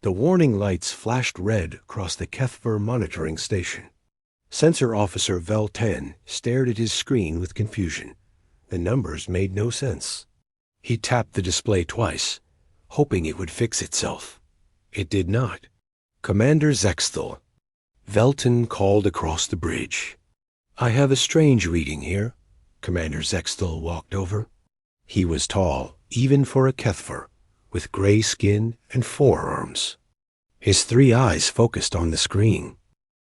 The warning lights flashed red across the HFY monitoring station. Sensor Officer Vel-10 stared at his screen with confusion. The numbers made no sense. He tapped the display twice, hoping it would fix itself. It did not. Commander Zexthal. Vel-10 called across the bridge. I have a strange reading here. Commander Zexthal walked over. He was tall, even for a HFY, with gray skin and forearms. His 3 eyes focused on the screen.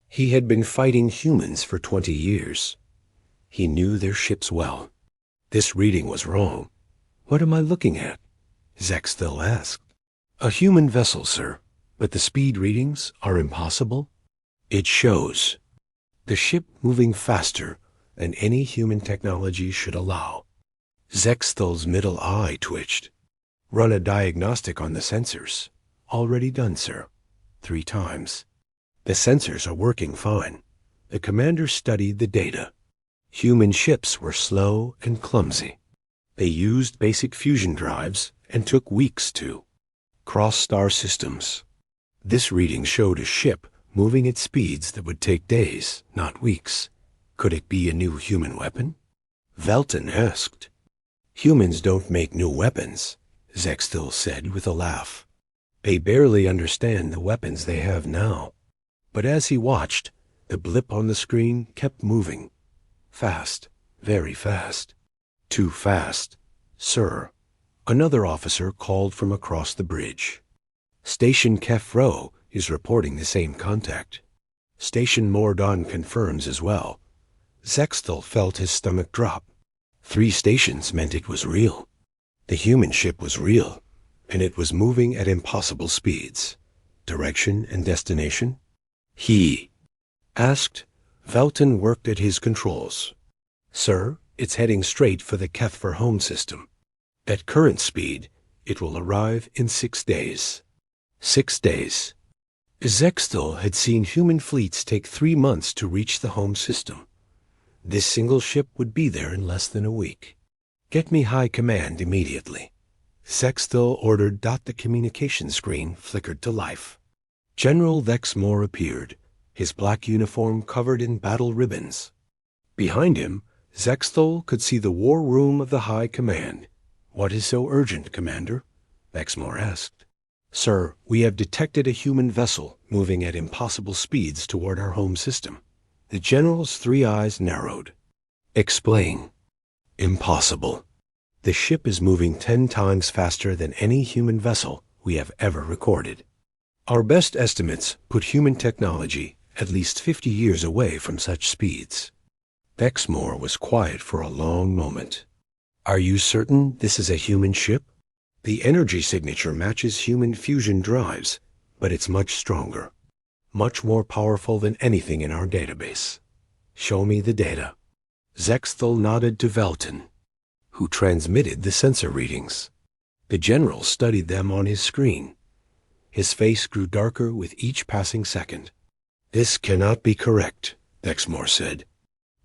He had been fighting humans for 20 years. He knew their ships well. This reading was wrong. What am I looking at? Zexthal asked. A human vessel, sir, but the speed readings are impossible. It shows the ship moving faster than any human technology should allow. Zexthal's middle eye twitched. Run a diagnostic on the sensors. Already done, sir. 3 times. The sensors are working fine. The commander studied the data. Human ships were slow and clumsy. They used basic fusion drives and took weeks to cross-star systems. This reading showed a ship moving at speeds that would take days, not weeks. Could it be a new human weapon? Vel-10 asked. Humans don't make new weapons, Zexthal said with a laugh. They barely understand the weapons they have now. But as he watched, the blip on the screen kept moving. Fast, very fast. Too fast, sir. Another officer called from across the bridge. Station HFY is reporting the same contact. Station Mordon confirms as well. Zexthal felt his stomach drop. 3 stations meant it was real. The human ship was real, and it was moving at impossible speeds. Direction and destination? He asked. Vel-10 worked at his controls. Sir, it's heading straight for the HFY home system. At current speed, it will arrive in 6 days. 6 days. Zexthal had seen human fleets take 3 months to reach the home system. This single ship would be there in less than a week. Get me high command immediately. Zexthal ordered. The communication screen flickered to life. General Vexmore appeared, his black uniform covered in battle ribbons. Behind him, Zexthal could see the war room of the High Command. What is so urgent, Commander? Vexmore asked. Sir, we have detected a human vessel moving at impossible speeds toward our home system. The general's 3 eyes narrowed. Explain. Impossible. The ship is moving 10 times faster than any human vessel we have ever recorded. Our best estimates put human technology at least 50 years away from such speeds. Vexmore was quiet for a long moment. Are you certain this is a human ship? The energy signature matches human fusion drives, but it's much stronger. Much more powerful than anything in our database. Show me the data. Zexthal nodded to Vel-10, who transmitted the sensor readings. The general studied them on his screen. His face grew darker with each passing second. This cannot be correct, Vexmore said.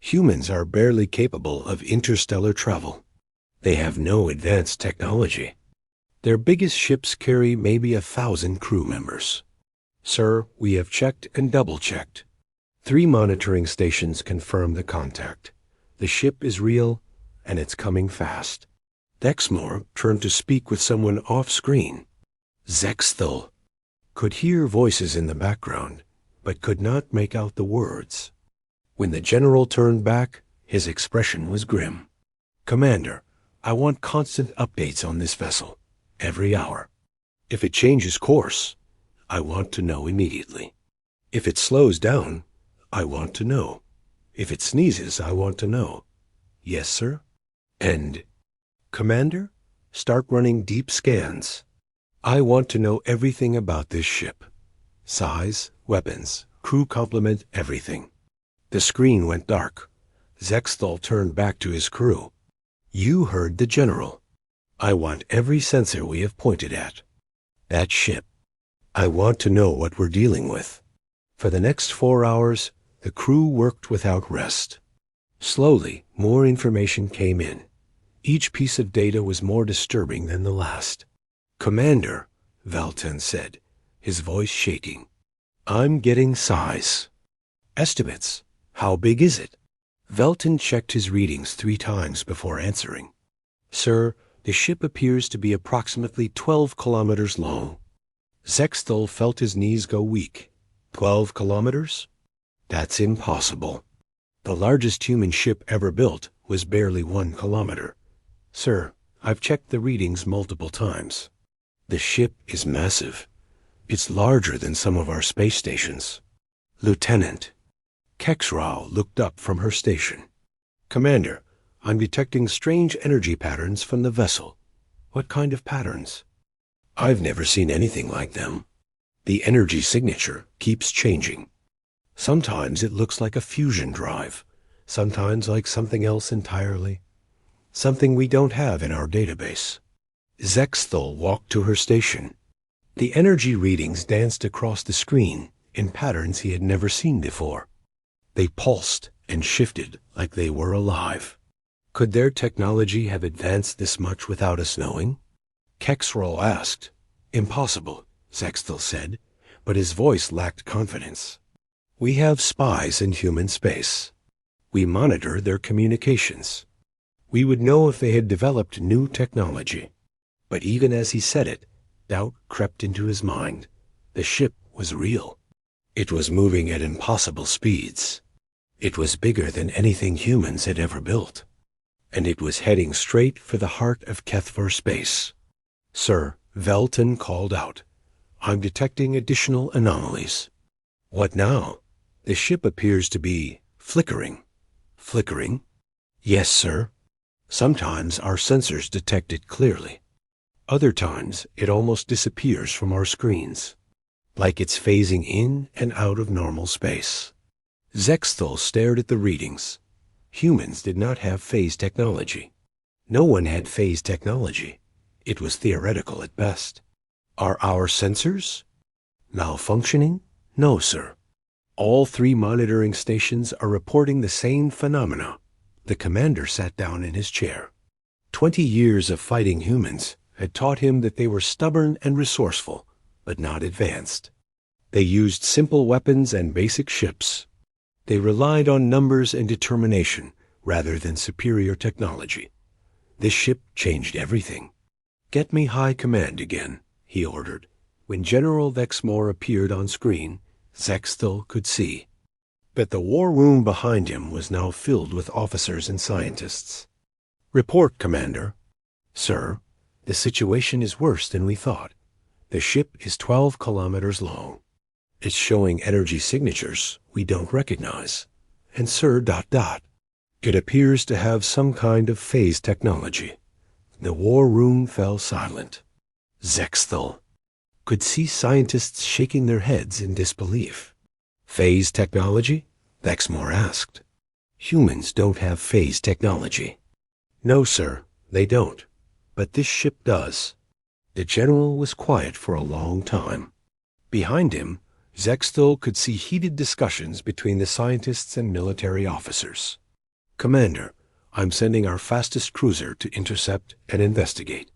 Humans are barely capable of interstellar travel. They have no advanced technology. Their biggest ships carry maybe 1,000 crew members. Sir, we have checked and double-checked. 3 monitoring stations confirm the contact. The ship is real, and it's coming fast. Vexmore turned to speak with someone off-screen. Zexthal could hear voices in the background, but could not make out the words. When the general turned back, his expression was grim. Commander, I want constant updates on this vessel, every hour. If it changes course, I want to know immediately. If it slows down, I want to know. If it sneezes, I want to know. Yes, sir. And, Commander, start running deep scans. I want to know everything about this ship. Size, weapons, crew complement, everything. The screen went dark. Zexthal turned back to his crew. You heard the general. I want every sensor we have pointed at. That ship. I want to know what we're dealing with. For the next 4 hours, the crew worked without rest. Slowly, more information came in. Each piece of data was more disturbing than the last. Commander, Vel-10 said, his voice shaking. "I'm getting size. Estimates. How big is it?" Velton checked his readings 3 times before answering. "Sir, the ship appears to be approximately 12 kilometers long." Zexthel felt his knees go weak. 12 kilometers? That's impossible. The largest human ship ever built was barely 1 kilometer. "Sir, I've checked the readings multiple times. The ship is massive. It's larger than some of our space stations." "Lieutenant." Kexrow looked up from her station. "Commander, I'm detecting strange energy patterns from the vessel." "What kind of patterns?" "I've never seen anything like them. The energy signature keeps changing. Sometimes it looks like a fusion drive, sometimes like something else entirely. Something we don't have in our database." Zexthel walked to her station. The energy readings danced across the screen in patterns he had never seen before. They pulsed and shifted like they were alive. Could their technology have advanced this much without us knowing? Kexrow asked. "Impossible," Zexthel said, but his voice lacked confidence. "We have spies in human space. We monitor their communications. We would know if they had developed new technology." But even as he said it, doubt crept into his mind. The ship was real. It was moving at impossible speeds. It was bigger than anything humans had ever built. And it was heading straight for the heart of Kethver space. "Sir," Velton called out, "I'm detecting additional anomalies." "What now?" "The ship appears to be flickering." "Flickering?" "Yes, sir. Sometimes our sensors detect it clearly. Other times it almost disappears from our screens, like it's phasing in and out of normal space." Zexthel stared at the readings. Humans did not have phase technology. No one had phase technology. It was theoretical at best. "Are our sensors malfunctioning?" "No, sir. All 3 monitoring stations are reporting the same phenomena." The commander sat down in his chair. 20 years of fighting humans had taught him that they were stubborn and resourceful, but not advanced. They used simple weapons and basic ships. They relied on numbers and determination rather than superior technology. This ship changed everything. "Get me high command again," he ordered. When General Vexmore appeared on screen, Zexthel could see. But the war room behind him was now filled with officers and scientists. "Report, Commander." "Sir, the situation is worse than we thought. The ship is 12 kilometers long. It's showing energy signatures we don't recognize. And sir, ... It appears to have some kind of phase technology." The war room fell silent. Zexthel could see scientists shaking their heads in disbelief. "Phase technology?" Vexmore asked. "Humans don't have phase technology." "No, sir, they don't. But this ship does." The general was quiet for a long time. Behind him, Zexthel could see heated discussions between the scientists and military officers. "Commander, I'm sending our fastest cruiser to intercept and investigate."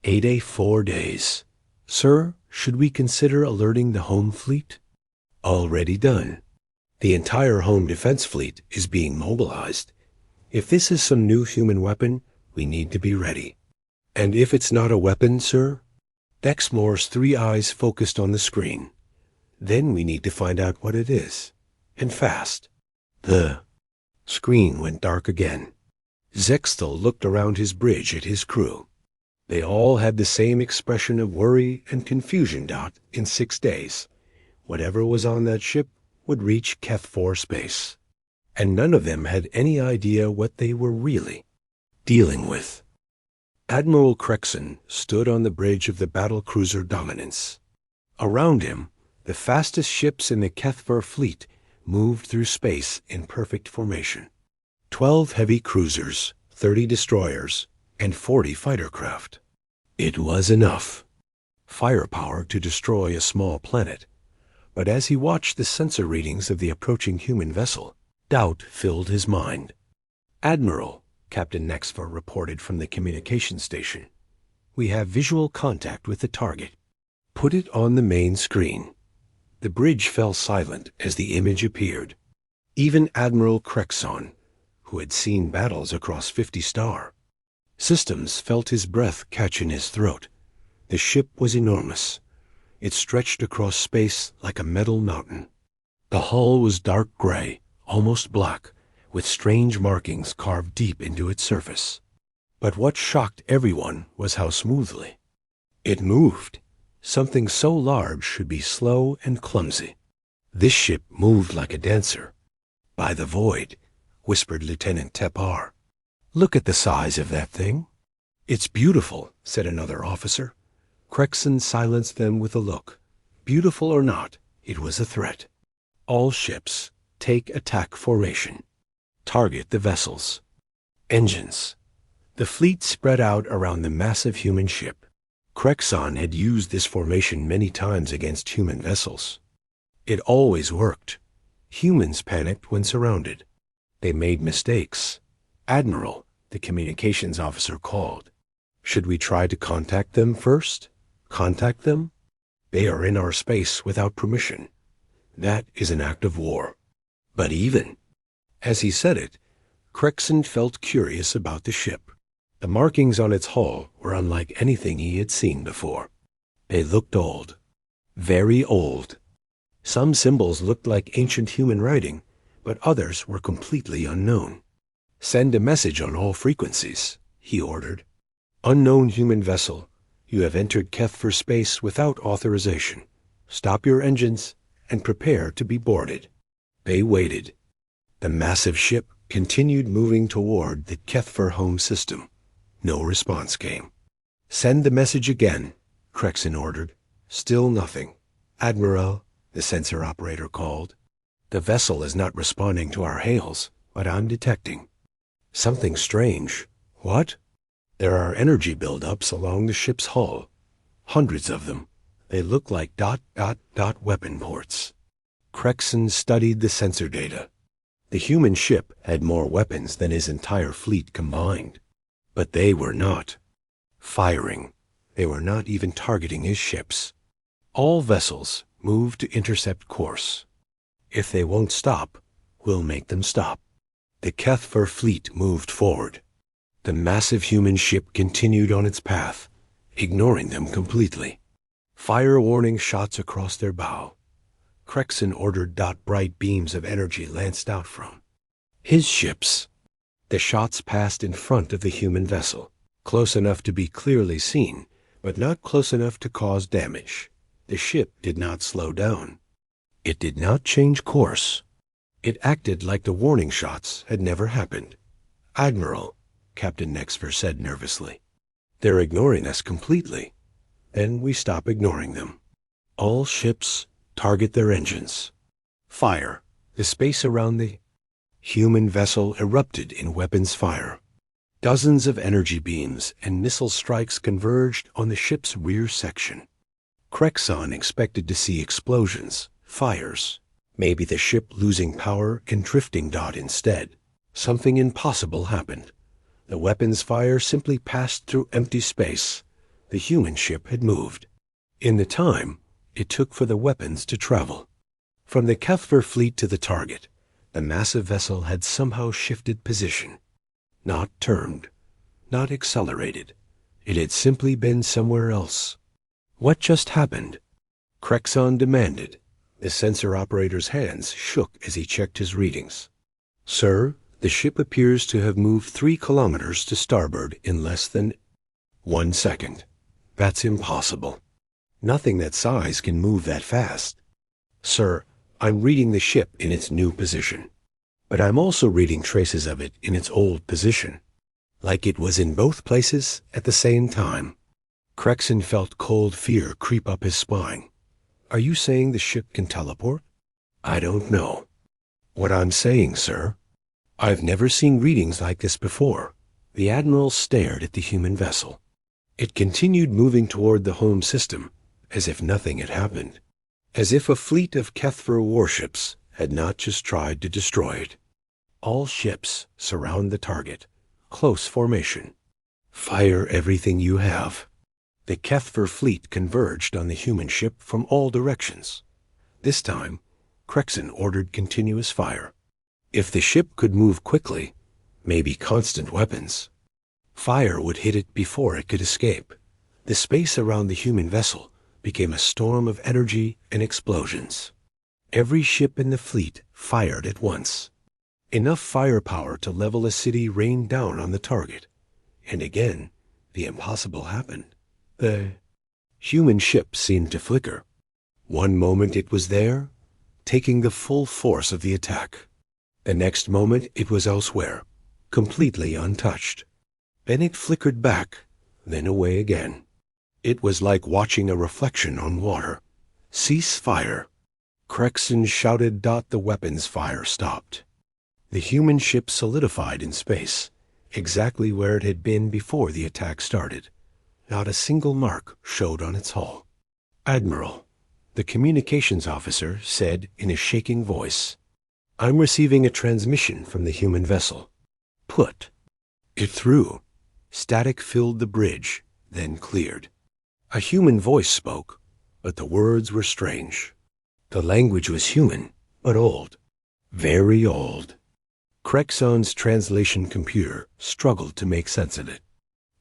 4 days. "Sir, should we consider alerting the home fleet?" "Already done. The entire home defense fleet is being mobilized. If this is some new human weapon, we need to be ready." "And if it's not a weapon, sir?" Vexmore's 3 eyes focused on the screen. "Then we need to find out what it is. And fast." The screen went dark again. Zexthel looked around his bridge at his crew. They all had the same expression of worry and confusion. In 6 days, whatever was on that ship would reach Keth-4 space. And none of them had any idea what they were really dealing with. Admiral Crexon stood on the bridge of the battlecruiser Dominance. Around him, the fastest ships in the Keth-4 fleet moved through space in perfect formation. 12 heavy cruisers, 30 destroyers, and 40 fighter craft. It was enough firepower to destroy a small planet. But as he watched the sensor readings of the approaching human vessel, doubt filled his mind. "Admiral," Captain Nexfer reported from the communication station, "we have visual contact with the target. Put it on the main screen. The bridge fell silent as the image appeared. Even Admiral Crexon, who had seen battles across 50-star systems, felt his breath catch in his throat. The ship was enormous. It stretched across space like a metal mountain. The hull was dark gray, almost black, with strange markings carved deep into its surface. But what shocked everyone was how smoothly it moved. Something so large should be slow and clumsy. This ship moved like a dancer. "By the void," whispered Lieutenant Tepar. "Look at the size of that thing." "It's beautiful," said another officer. Crexon silenced them with a look. Beautiful or not, it was a threat. "All ships, take attack formation. Target the vessels." Engines. The fleet spread out around the massive human ship. Crexon had used this formation many times against human vessels. It always worked. Humans panicked when surrounded. They made mistakes. "Admiral," the communications officer called. "Should we try to contact them first? Contact them? They are in our space without permission. That is an act of war." But even as he said it, Crexon felt curious about the ship. The markings on its hull were unlike anything he had seen before. They looked old. Very old. Some symbols looked like ancient human writing, but others were completely unknown. "Send a message on all frequencies," he ordered. "Unknown human vessel, you have entered Kethver space without authorization. Stop your engines and prepare to be boarded." They waited. The massive ship continued moving toward the Kethver home system. No response came. "Send the message again," Crexon ordered. Still nothing. "Admiral," the sensor operator called. "The vessel is not responding to our hails, but I'm detecting something strange." "What?" "There are energy buildups along the ship's hull. Hundreds of them. They look like ... weapon ports." Crexon studied the sensor data. The human ship had more weapons than his entire fleet combined. But they were not firing. They were not even targeting his ships. "All vessels move to intercept course. If they won't stop, we'll make them stop." The Kethver fleet moved forward. The massive human ship continued on its path, ignoring them completely. Fire warning shots across their bow. Crexon ordered bright beams of energy lanced out from his ships. The shots passed in front of the human vessel, close enough to be clearly seen, but not close enough to cause damage. The ship did not slow down. It did not change course. It acted like the warning shots had never happened. "Admiral," Captain Nexfer said nervously, "they're ignoring us completely." "Then we stop ignoring them. All ships, target their engines. Fire." The space around the human vessel erupted in weapons fire. Dozens of energy beams and missile strikes converged on the ship's rear section. Crexon expected to see explosions, fires, maybe the ship losing power and drifting instead. Something impossible happened. The weapons fire simply passed through empty space. The human ship had moved. In the time it took for the weapons to travel from the Kethver fleet to the target, the massive vessel had somehow shifted position. Not turned, not accelerated. It had simply been somewhere else. "What just happened?" Crexon demanded. The sensor operator's hands shook as he checked his readings. "Sir, the ship appears to have moved 3 kilometers to starboard in less than 1 second. That's impossible. Nothing that size can move that fast." "Sir, I'm reading the ship in its new position, but I'm also reading traces of it in its old position, like it was in both places at the same time." Crexon felt cold fear creep up his spine. "Are you saying the ship can teleport?" "I don't know. What I'm saying, sir, I've never seen readings like this before." The Admiral stared at the human vessel. It continued moving toward the home system, as if nothing had happened. As if a fleet of Kethver warships had not just tried to destroy it. "All ships surround the target. Close formation. Fire everything you have." The Kethver fleet converged on the human ship from all directions. This time, Crexon ordered continuous fire. If the ship could move quickly, maybe constant weapons, fire would hit it before it could escape. The space around the human vessel became a storm of energy and explosions. Every ship in the fleet fired at once. Enough firepower to level a city rained down on the target. And again, the impossible happened. The human ship seemed to flicker. One moment it was there, taking the full force of the attack. The next moment it was elsewhere, completely untouched. Then it flickered back, then away again. It was like watching a reflection on water. Cease fire. Crexon shouted. The weapons fire stopped. The human ship solidified in space, exactly where it had been before the attack started. Not a single mark showed on its hull. "Admiral," the communications officer said in a shaking voice, "I'm receiving a transmission from the human vessel. Put it through." Static filled the bridge, then cleared. A human voice spoke, but the words were strange. The language was human, but old. Very old. Crexon's translation computer struggled to make sense of it.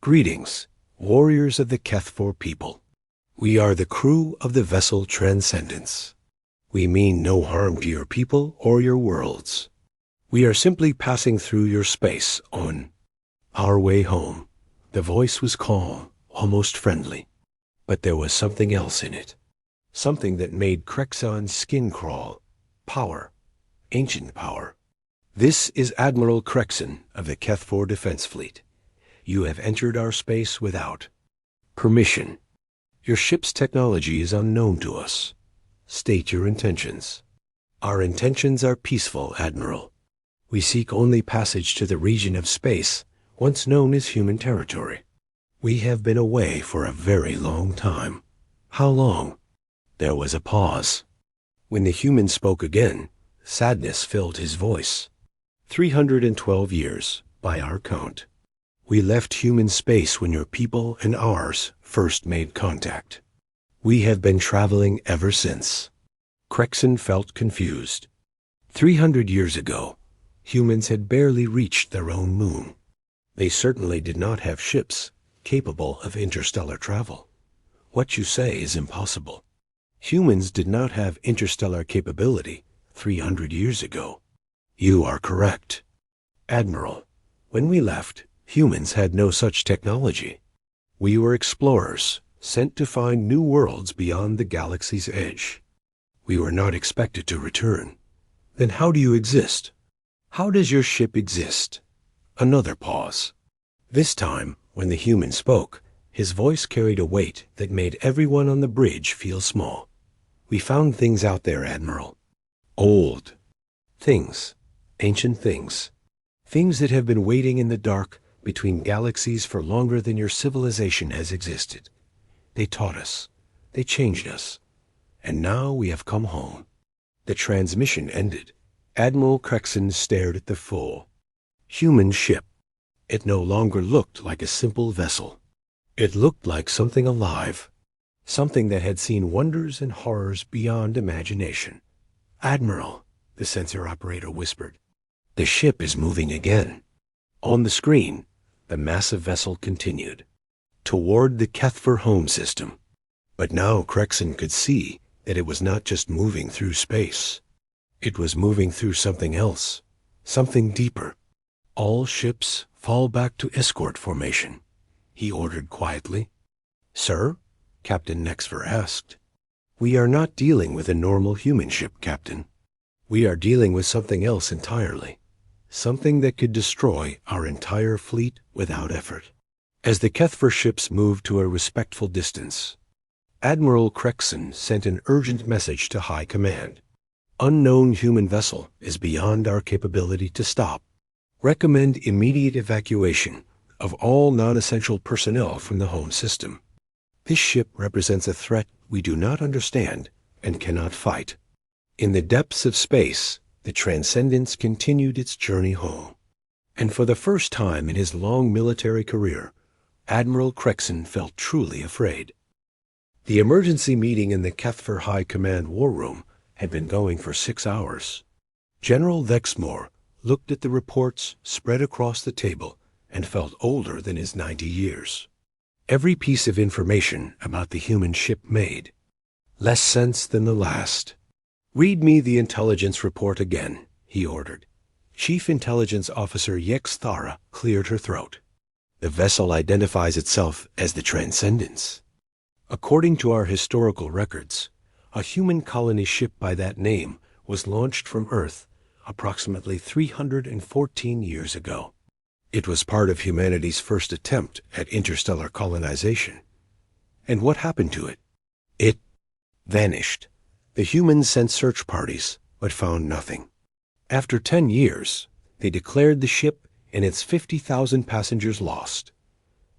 "Greetings, warriors of the Kethver people. We are the crew of the vessel Transcendence. We mean no harm to your people or your worlds. We are simply passing through your space on our way home." The voice was calm, almost friendly. But there was something else in it. Something that made Crexon's skin crawl. Power. Ancient power. "This is Admiral Crexon of the Kethver Defense Fleet. You have entered our space without permission. Your ship's technology is unknown to us. State your intentions." "Our intentions are peaceful, Admiral. We seek only passage to the region of space once known as human territory. We have been away for a very long time." "How long?" There was a pause. When the human spoke again, sadness filled his voice. 312 years, by our count. We left human space when your people and ours first made contact. We have been traveling ever since." Crexon felt confused. 300 years ago, humans had barely reached their own moon. They certainly did not have ships capable of interstellar travel. What you say is impossible. Humans did not have interstellar capability 300 years ago. You are correct. Admiral, when we left, humans had no such technology. We were explorers, sent to find new worlds beyond the galaxy's edge. We were not expected to return. Then how do you exist? How does your ship exist? Another pause. This time, when the human spoke, his voice carried a weight that made everyone on the bridge feel small. "We found things out there, Admiral. Old things, ancient things. Things that have been waiting in the dark between galaxies for longer than your civilization has existed. They taught us. They changed us. And now we have come home." The transmission ended. Admiral Crexon stared at the full human ship. It no longer looked like a simple vessel. It looked like something alive, something that had seen wonders and horrors beyond imagination. "Admiral," the sensor operator whispered, "the ship is moving again." On the screen, the massive vessel continued toward the Kethver home system. But now Crexon could see that it was not just moving through space. It was moving through something else, something deeper. "All ships fall back to escort formation," he ordered quietly. "Sir?" Captain Nexver asked. "We are not dealing with a normal human ship, Captain. We are dealing with something else entirely. Something that could destroy our entire fleet without effort." As the Kethver ships moved to a respectful distance, Admiral Crexon sent an urgent message to High Command. "Unknown human vessel is beyond our capability to stop. Recommend immediate evacuation of all non-essential personnel from the home system. This ship represents a threat we do not understand and cannot fight." In the depths of space, the Transcendence continued its journey home. And for the first time in his long military career, Admiral Crexon felt truly afraid. The emergency meeting in the Kethfer High Command War Room had been going for 6 hours. General Vexmore looked at the reports spread across the table and felt older than his 90 years. Every piece of information about the human ship made less sense than the last. "Read me the intelligence report again," he ordered. Chief Intelligence Officer Yex Thara cleared her throat. "The vessel identifies itself as the Transcendence. According to our historical records, a human colony ship by that name was launched from Earth approximately 314 years ago. It was part of humanity's first attempt at interstellar colonization. And what happened to it? It vanished. The humans sent search parties, but found nothing. After 10 years, they declared the ship and its 50,000 passengers lost."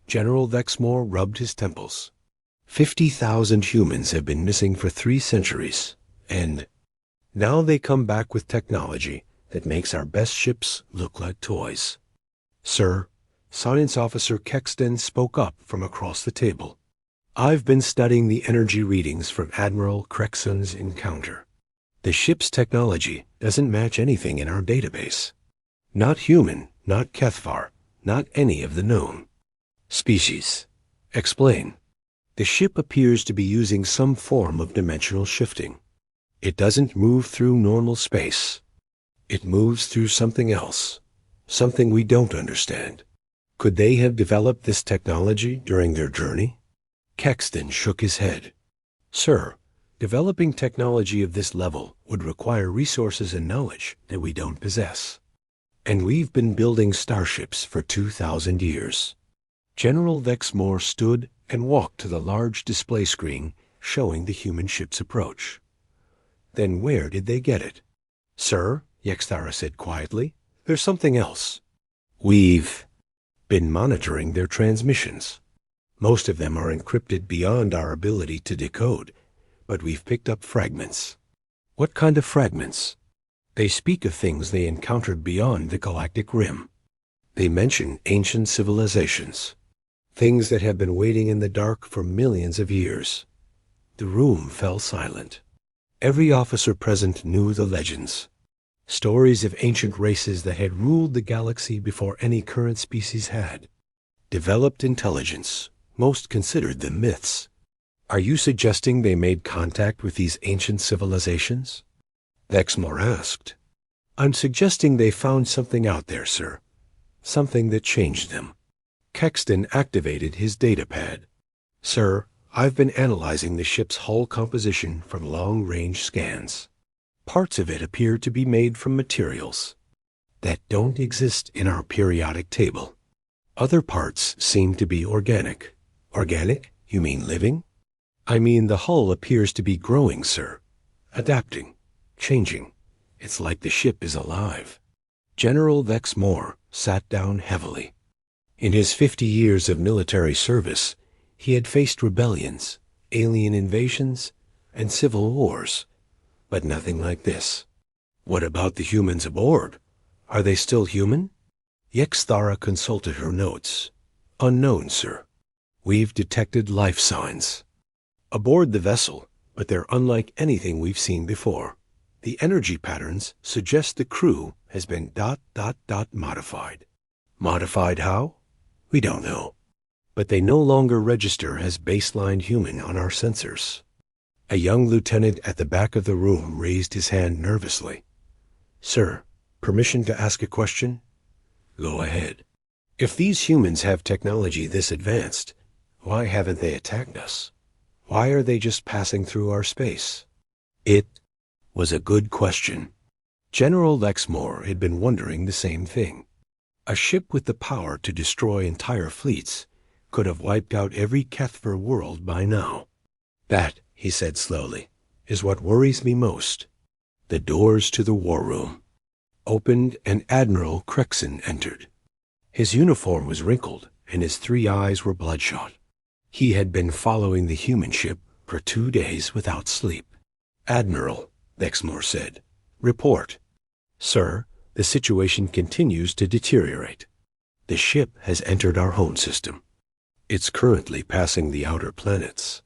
General Vexmore rubbed his temples. 50,000 humans have been missing for 3 centuries, and now they come back with technology that makes our best ships look like toys. "Sir," Science Officer Kexton spoke up from across the table, "I've been studying the energy readings from Admiral Crexon's encounter. The ship's technology doesn't match anything in our database. Not human, not Kethvar, not any of the known species. Explain." "The ship appears to be using some form of dimensional shifting. It doesn't move through normal space. It moves through something else, something we don't understand. Could they have developed this technology during their journey?" Kexton shook his head. "Sir, developing technology of this level would require resources and knowledge that we don't possess. And we've been building starships for 2,000 years." General Vexmore stood and walked to the large display screen showing the human ship's approach. "Then where did they get it?" "Sir," Yexthara said quietly, "there's something else. We've been monitoring their transmissions. Most of them are encrypted beyond our ability to decode, but we've picked up fragments." "What kind of fragments?" "They speak of things they encountered beyond the galactic rim. They mention ancient civilizations, things that have been waiting in the dark for millions of years." The room fell silent. Every officer present knew the legends, stories of ancient races that had ruled the galaxy before any current species had. Developed intelligence, most considered them myths. "Are you suggesting they made contact with these ancient civilizations?" Vexmore asked. "I'm suggesting they found something out there, sir. Something that changed them." Kexton activated his data pad. "Sir, I've been analyzing the ship's hull composition from long-range scans. Parts of it appear to be made from materials that don't exist in our periodic table. Other parts seem to be organic." "Organic? You mean living?" "I mean the hull appears to be growing, sir. Adapting, changing. It's like the ship is alive." General Vexmore sat down heavily. In his 50 years of military service, he had faced rebellions, alien invasions, and civil wars, but nothing like this. "What about the humans aboard? Are they still human?" Yexthara consulted her notes. "Unknown, sir. We've detected life signs aboard the vessel, but they're unlike anything we've seen before. The energy patterns suggest the crew has been ... modified. Modified how? We don't know. But they no longer register as baseline human on our sensors." A young lieutenant at the back of the room raised his hand nervously. "Sir, permission to ask a question?" "Go ahead." "If these humans have technology this advanced, why haven't they attacked us? Why are they just passing through our space?" It was a good question. General Vexmore had been wondering the same thing. A ship with the power to destroy entire fleets could have wiped out every Kethver world by now. "That," he said slowly, "is what worries me most." The doors to the war room opened and Admiral Crexon entered. His uniform was wrinkled and his 3 eyes were bloodshot. He had been following the human ship for 2 days without sleep. "Admiral," Vexmore said, "report." "Sir, the situation continues to deteriorate. The ship has entered our home system. It's currently passing the outer planets.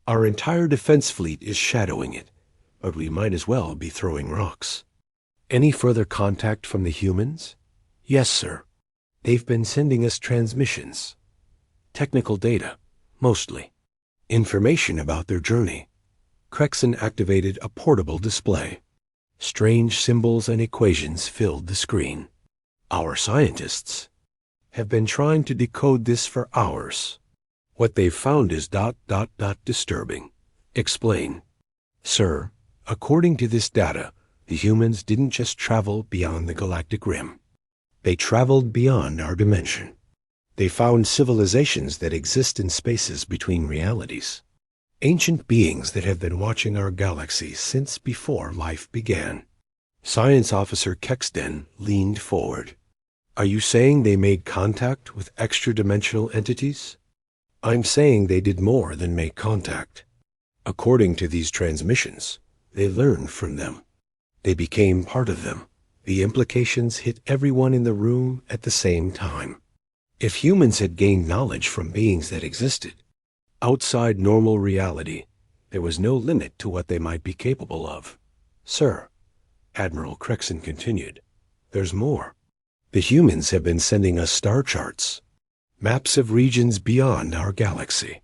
Our entire defense fleet is shadowing it, but we might as well be throwing rocks. Any further contact from the humans? Yes, sir. They've been sending us transmissions. Technical data, mostly. Information about their journey. Crexon activated a portable display. Strange symbols and equations filled the screen. Our scientists have been trying to decode this for hours. What they've found is ... disturbing. Explain. Sir, according to this data, the humans didn't just travel beyond the galactic rim. They traveled beyond our dimension. They found civilizations that exist in spaces between realities. Ancient beings that have been watching our galaxy since before life began. Science Officer Kexden leaned forward. Are you saying they made contact with extra-dimensional entities? I'm saying they did more than make contact. According to these transmissions, they learned from them. They became part of them. The implications hit everyone in the room at the same time. If humans had gained knowledge from beings that existed outside normal reality, there was no limit to what they might be capable of. Sir, Admiral Crexon continued, there's more. The humans have been sending us star charts, maps of regions beyond our galaxy.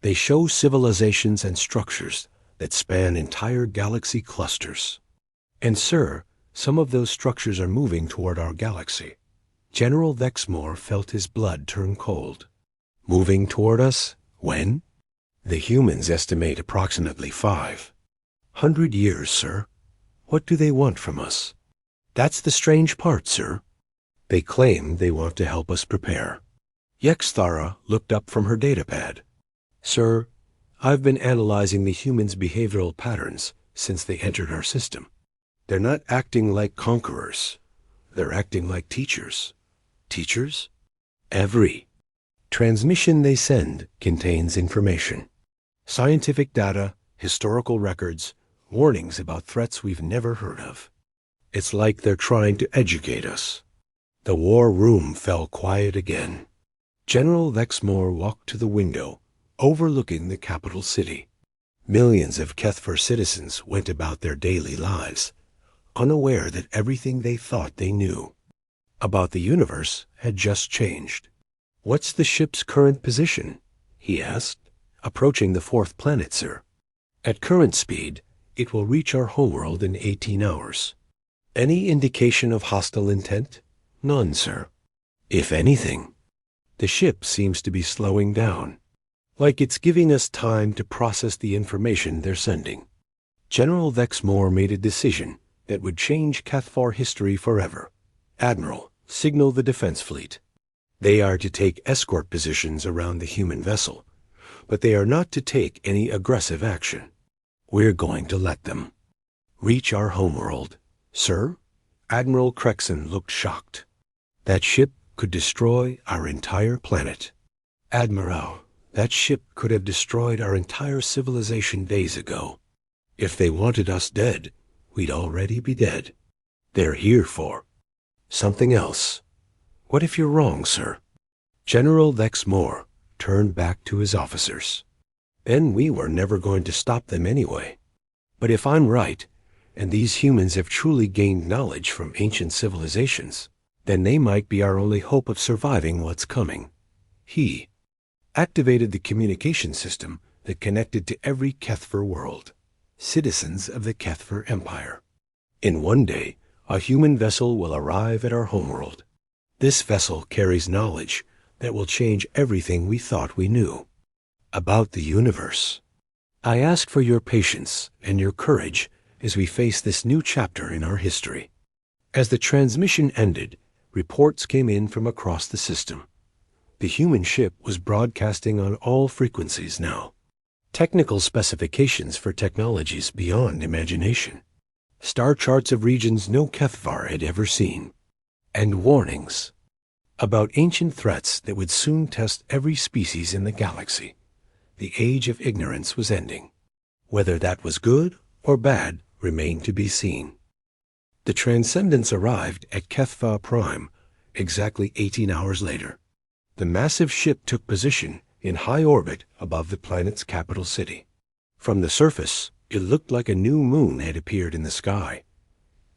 They show civilizations and structures that span entire galaxy clusters. And sir, some of those structures are moving toward our galaxy. General Vexmore felt his blood turn cold. Moving toward us? When? The humans estimate approximately 500 years, sir. What do they want from us? That's the strange part, sir. They claim they want to help us prepare. Yexthara looked up from her datapad. Sir, I've been analyzing the humans' behavioral patterns since they entered our system. They're not acting like conquerors. They're acting like teachers. Teachers? Every transmission they send contains information. Scientific data, historical records, warnings about threats we've never heard of. It's like they're trying to educate us. The war room fell quiet again. General Vexmore walked to the window, overlooking the capital city. Millions of Kethver citizens went about their daily lives, unaware that everything they thought they knew about the universe had just changed. What's the ship's current position? He asked. Approaching the 4th planet, sir. At current speed, it will reach our homeworld in 18 hours. Any indication of hostile intent? None, sir. If anything, the ship seems to be slowing down, like it's giving us time to process the information they're sending. General Vexmore made a decision that would change Kethvar history forever. Admiral, signal the defense fleet. They are to take escort positions around the human vessel, but they are not to take any aggressive action. We're going to let them reach our homeworld. Sir? Admiral Crexon looked shocked. That ship could destroy our entire planet. Admiral, that ship could have destroyed our entire civilization days ago. If they wanted us dead, we'd already be dead. They're here for something else. What if you're wrong, sir? General Vexmore turned back to his officers. Then we were never going to stop them anyway. But if I'm right, and these humans have truly gained knowledge from ancient civilizations, then they might be our only hope of surviving what's coming. He activated the communication system that connected to every Kethver world, citizens of the Kethver Empire. In one day, a human vessel will arrive at our homeworld. This vessel carries knowledge that will change everything we thought we knew about the universe. I ask for your patience and your courage as we face this new chapter in our history. As the transmission ended, reports came in from across the system. The human ship was broadcasting on all frequencies now. Technical specifications for technologies beyond imagination. Star charts of regions no Kethvar had ever seen. And warnings about ancient threats that would soon test every species in the galaxy. The age of ignorance was ending. Whether that was good or bad remained to be seen. The Transcendents arrived at Kethva Prime exactly 18 hours later. The massive ship took position in high orbit above the planet's capital city. From the surface, it looked like a new moon had appeared in the sky.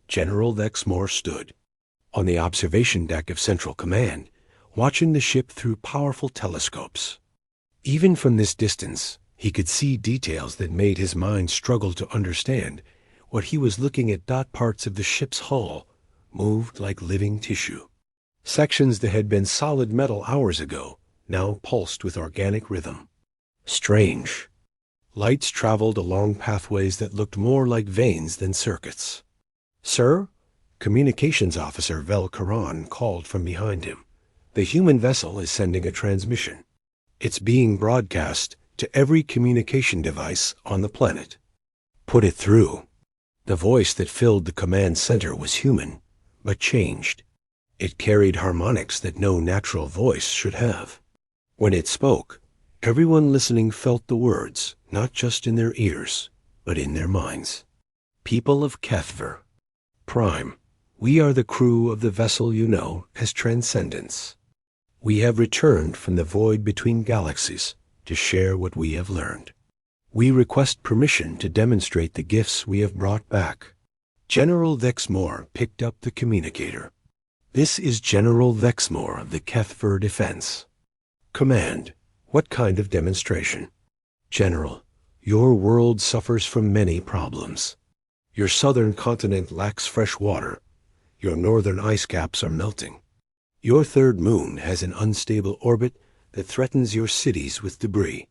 General Lexmore stood on the observation deck of Central Command, watching the ship through powerful telescopes. Even from this distance, he could see details that made his mind struggle to understand what he was looking at. Parts of the ship's hull moved like living tissue. Sections that had been solid metal hours ago now pulsed with organic rhythm. Strange. Lights traveled along pathways that looked more like veins than circuits. "Sir?" Communications Officer Vel Karan called from behind him. "The human vessel is sending a transmission. It's being broadcast to every communication device on the planet." "Put it through." The voice that filled the command center was human, but changed. It carried harmonics that no natural voice should have. When it spoke, everyone listening felt the words, not just in their ears, but in their minds. "People of Kethver. Prime, we are the crew of the vessel you know as Transcendence. We have returned from the void between galaxies to share what we have learned. We request permission to demonstrate the gifts we have brought back." General Lexmore picked up the communicator. "This is General Lexmore of the Kethver Defense. Command, what kind of demonstration?" "General, your world suffers from many problems. Your southern continent lacks fresh water. Your northern ice caps are melting. Your third moon has an unstable orbit that threatens your cities with debris.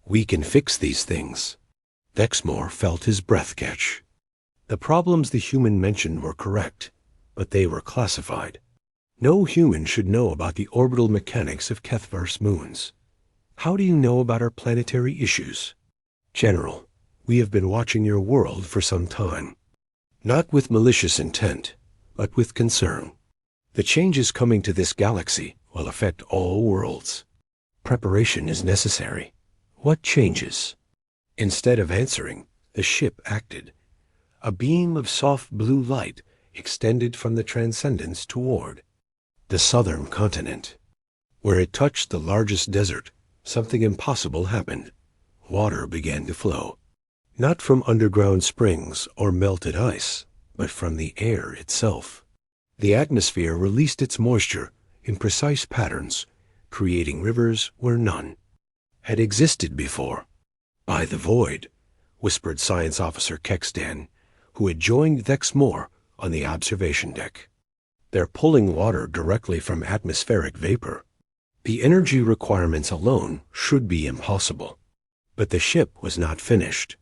We can fix these things." Lexmore felt his breath catch. The problems the human mentioned were correct, but they were classified. No human should know about the orbital mechanics of Kethver's moons. "How do you know about our planetary issues?" "General, we have been watching your world for some time. Not with malicious intent, but with concern. The changes coming to this galaxy will affect all worlds. Preparation is necessary." "What changes?" Instead of answering, the ship acted. A beam of soft blue light extended from the Transcendence toward the southern continent. Where it touched the largest desert, something impossible happened. Water began to flow. Not from underground springs or melted ice, but from the air itself. The atmosphere released its moisture in precise patterns, creating rivers where none had existed before. "By the void," whispered Science Officer Kextan, who had joined Lexmore on the observation deck. "They're pulling water directly from atmospheric vapor. The energy requirements alone should be impossible." But the ship was not finished.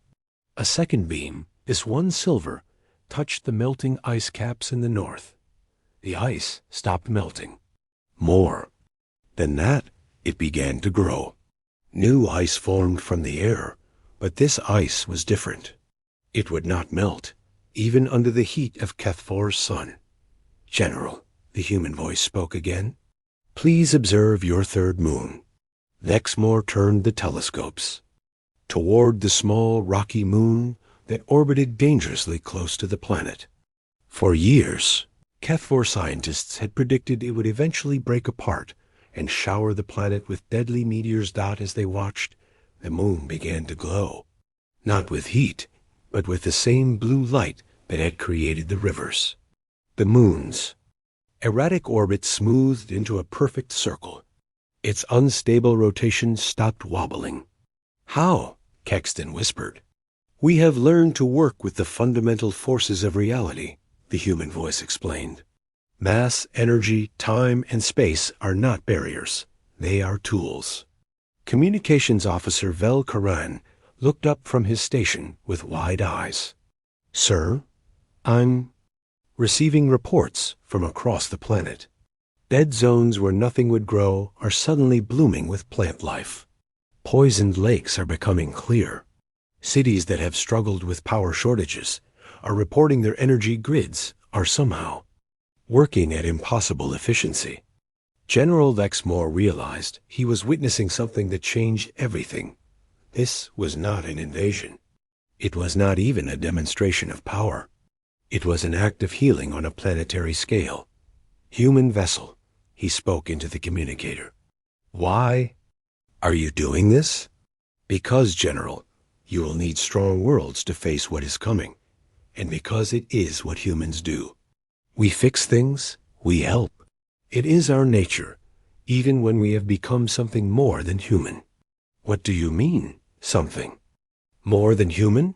A second beam, this one silver, touched the melting ice caps in the north. The ice stopped melting. More than that, it began to grow. New ice formed from the air, but this ice was different. It would not melt, even under the heat of Kethvor's sun. "General," the human voice spoke again, "please observe your third moon." Lexmore turned the telescopes toward the small rocky moon that orbited dangerously close to the planet. For years, Kethvor scientists had predicted it would eventually break apart and shower the planet with deadly meteors. As they watched, the moon began to glow, not with heat, but with the same blue light that had created the rivers. The moon's erratic orbit smoothed into a perfect circle. Its unstable rotation stopped wobbling. "How?" Kextan whispered. "We have learned to work with the fundamental forces of reality," the human voice explained. "Mass, energy, time, and space are not barriers. They are tools." Communications Officer Vel Karan looked up from his station with wide eyes. "Sir, I'm receiving reports from across the planet. Dead zones where nothing would grow are suddenly blooming with plant life. Poisoned lakes are becoming clear. Cities that have struggled with power shortages are reporting their energy grids are somehow working at impossible efficiency." General Lexmore realized he was witnessing something that changed everything. This was not an invasion. It was not even a demonstration of power. It was an act of healing on a planetary scale. "Human vessel," he spoke into the communicator. Why are you doing this? Because, General, you will need strong worlds to face what is coming, and because it is what humans do. We fix things, we help. It is our nature, even when we have become something more than human. What do you mean, something? More than human?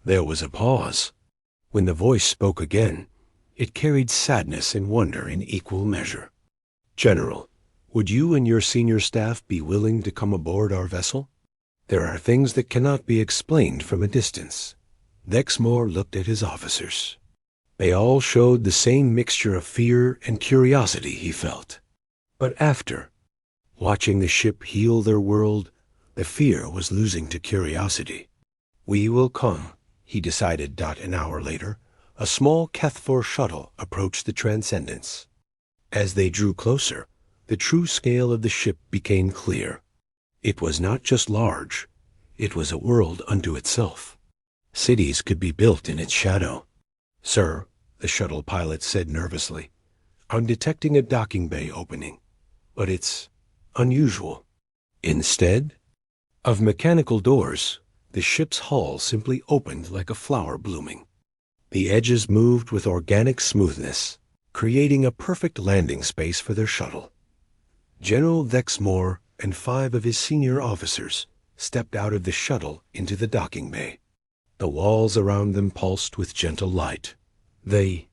There was a pause. When the voice spoke again, it carried sadness and wonder in equal measure. General, would you and your senior staff be willing to come aboard our vessel? There are things that cannot be explained from a distance. Dexmore looked at his officers. They all showed the same mixture of fear and curiosity he felt. But after, watching the ship heal their world, the fear was losing to curiosity. We will come, he decided. An hour later, a small HFY shuttle approached the Transcendence. As they drew closer, the true scale of the ship became clear. It was not just large, it was a world unto itself. Cities could be built in its shadow. Sir, the shuttle pilot said nervously, I'm detecting a docking bay opening, but it's unusual. Instead of mechanical doors, the ship's hull simply opened like a flower blooming. The edges moved with organic smoothness, creating a perfect landing space for their shuttle. General Dexmore and 5 of his senior officers stepped out of the shuttle into the docking bay. The walls around them pulsed with gentle light. The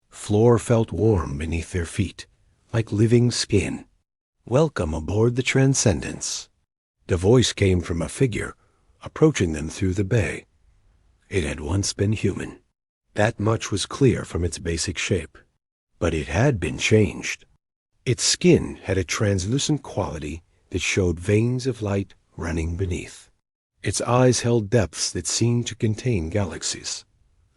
floor felt warm beneath their feet, like living skin. Welcome aboard the Transcendence. The voice came from a figure approaching them through the bay. It had once been human. That much was clear from its basic shape. But it had been changed. Its skin had a translucent quality that showed veins of light running beneath. Its eyes held depths that seemed to contain galaxies.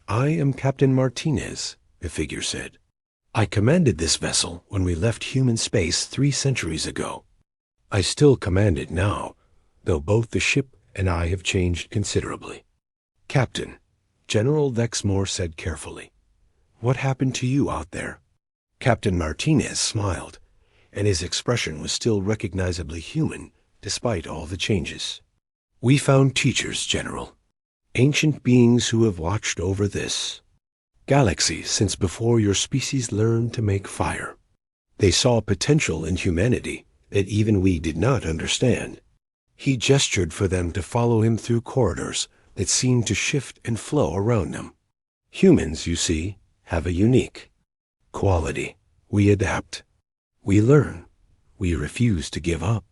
I am Captain Martinez, the figure said. I commanded this vessel when we left human space 3 centuries ago. I still command it now, though both the ship and I have changed considerably. Captain, General Dexmore said carefully, what happened to you out there? Captain Martinez smiled, and his expression was still recognizably human despite all the changes. We found teachers, General, ancient beings who have watched over this galaxy since before your species learned to make fire. They saw potential in humanity that even we did not understand. He gestured for them to follow him through corridors that seemed to shift and flow around them. Humans, you see, have a unique quality. We adapt. We learn. We refuse to give up.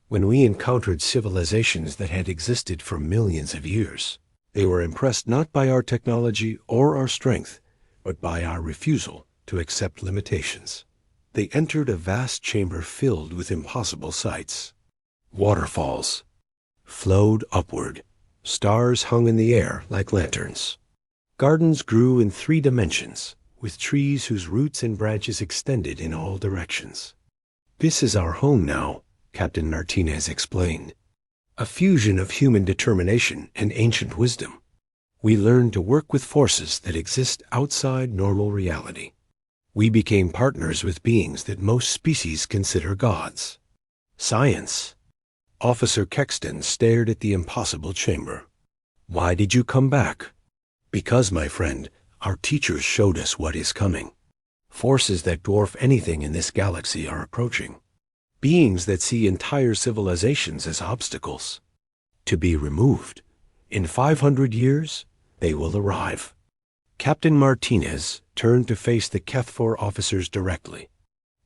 When we encountered civilizations that had existed for millions of years, they were impressed not by our technology or our strength, but by our refusal to accept limitations. They entered a vast chamber filled with impossible sights. Waterfalls flowed upward. Stars hung in the air like lanterns. Gardens grew in 3 dimensions, with trees whose roots and branches extended in all directions. This is our home now, Captain Martinez explained. A fusion of human determination and ancient wisdom. We learned to work with forces that exist outside normal reality. We became partners with beings that most species consider gods. Science. Officer Kexton stared at the impossible chamber. Why did you come back? Because, my friend, our teachers showed us what is coming. Forces that dwarf anything in this galaxy are approaching. Beings that see entire civilizations as obstacles. To be removed. In 500 years, they will arrive. Captain Martinez turned to face the HFY officers directly.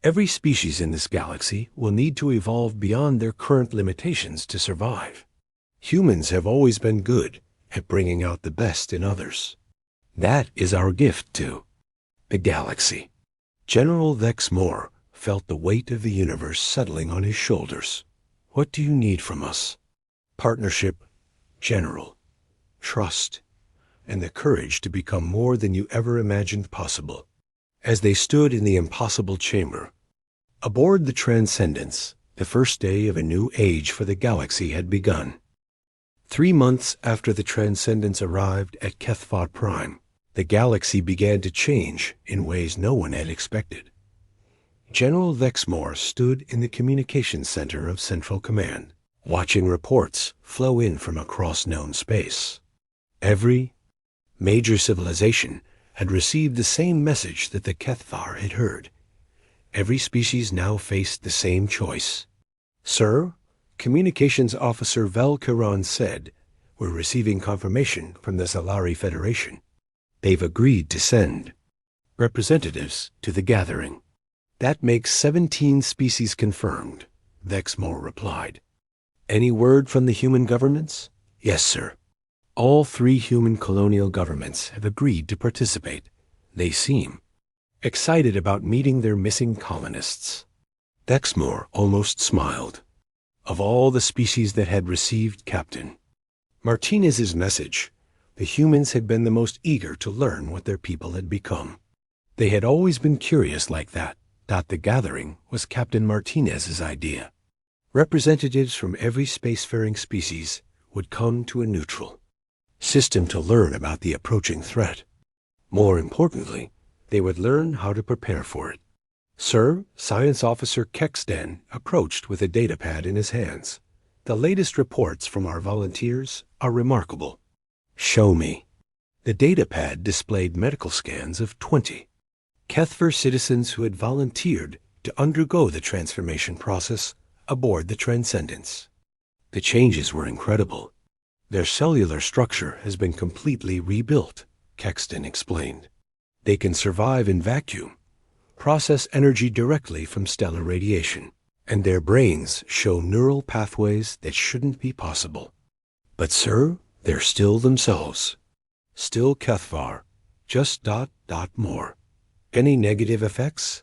Every species in this galaxy will need to evolve beyond their current limitations to survive. Humans have always been good at bringing out the best in others. That is our gift to the galaxy. General Dexmore felt the weight of the universe settling on his shoulders. What do you need from us? Partnership, General, trust, and the courage to become more than you ever imagined possible. As they stood in the impossible chamber, aboard the Transcendence, the first day of a new age for the galaxy had begun. 3 months after the Transcendence arrived at HFY Prime, the galaxy began to change in ways no one had expected. General Vexmore stood in the communications center of Central Command, watching reports flow in from across known space. Every major civilization had received the same message that the Kethvar had heard. Every species now faced the same choice. "Sir," Communications Officer Valkiran said, "we're receiving confirmation from the Zalari Federation. They've agreed to send representatives to the gathering." "That makes 17 species confirmed," Vexmore replied. "Any word from the human governments?" "Yes, sir. All 3 human colonial governments have agreed to participate. They seem excited about meeting their missing colonists." Vexmore almost smiled. Of all the species that had received Captain Martinez's message, the humans had been the most eager to learn what their people had become. They had always been curious like that. The gathering was Captain Martinez's idea. Representatives from every spacefaring species would come to a neutral system to learn about the approaching threat. More importantly, they would learn how to prepare for it. "Sir," Science Officer Kexden approached with a datapad in his hands. "The latest reports from our volunteers are remarkable." "Show me." The datapad displayed medical scans of 20 Kethver citizens who had volunteered to undergo the transformation process aboard the Transcendence. The changes were incredible. "Their cellular structure has been completely rebuilt," Kexden explained. "They can survive in vacuum, process energy directly from stellar radiation, and their brains show neural pathways that shouldn't be possible. But sir, they're still themselves. Still Kethvar, just more. Any negative effects?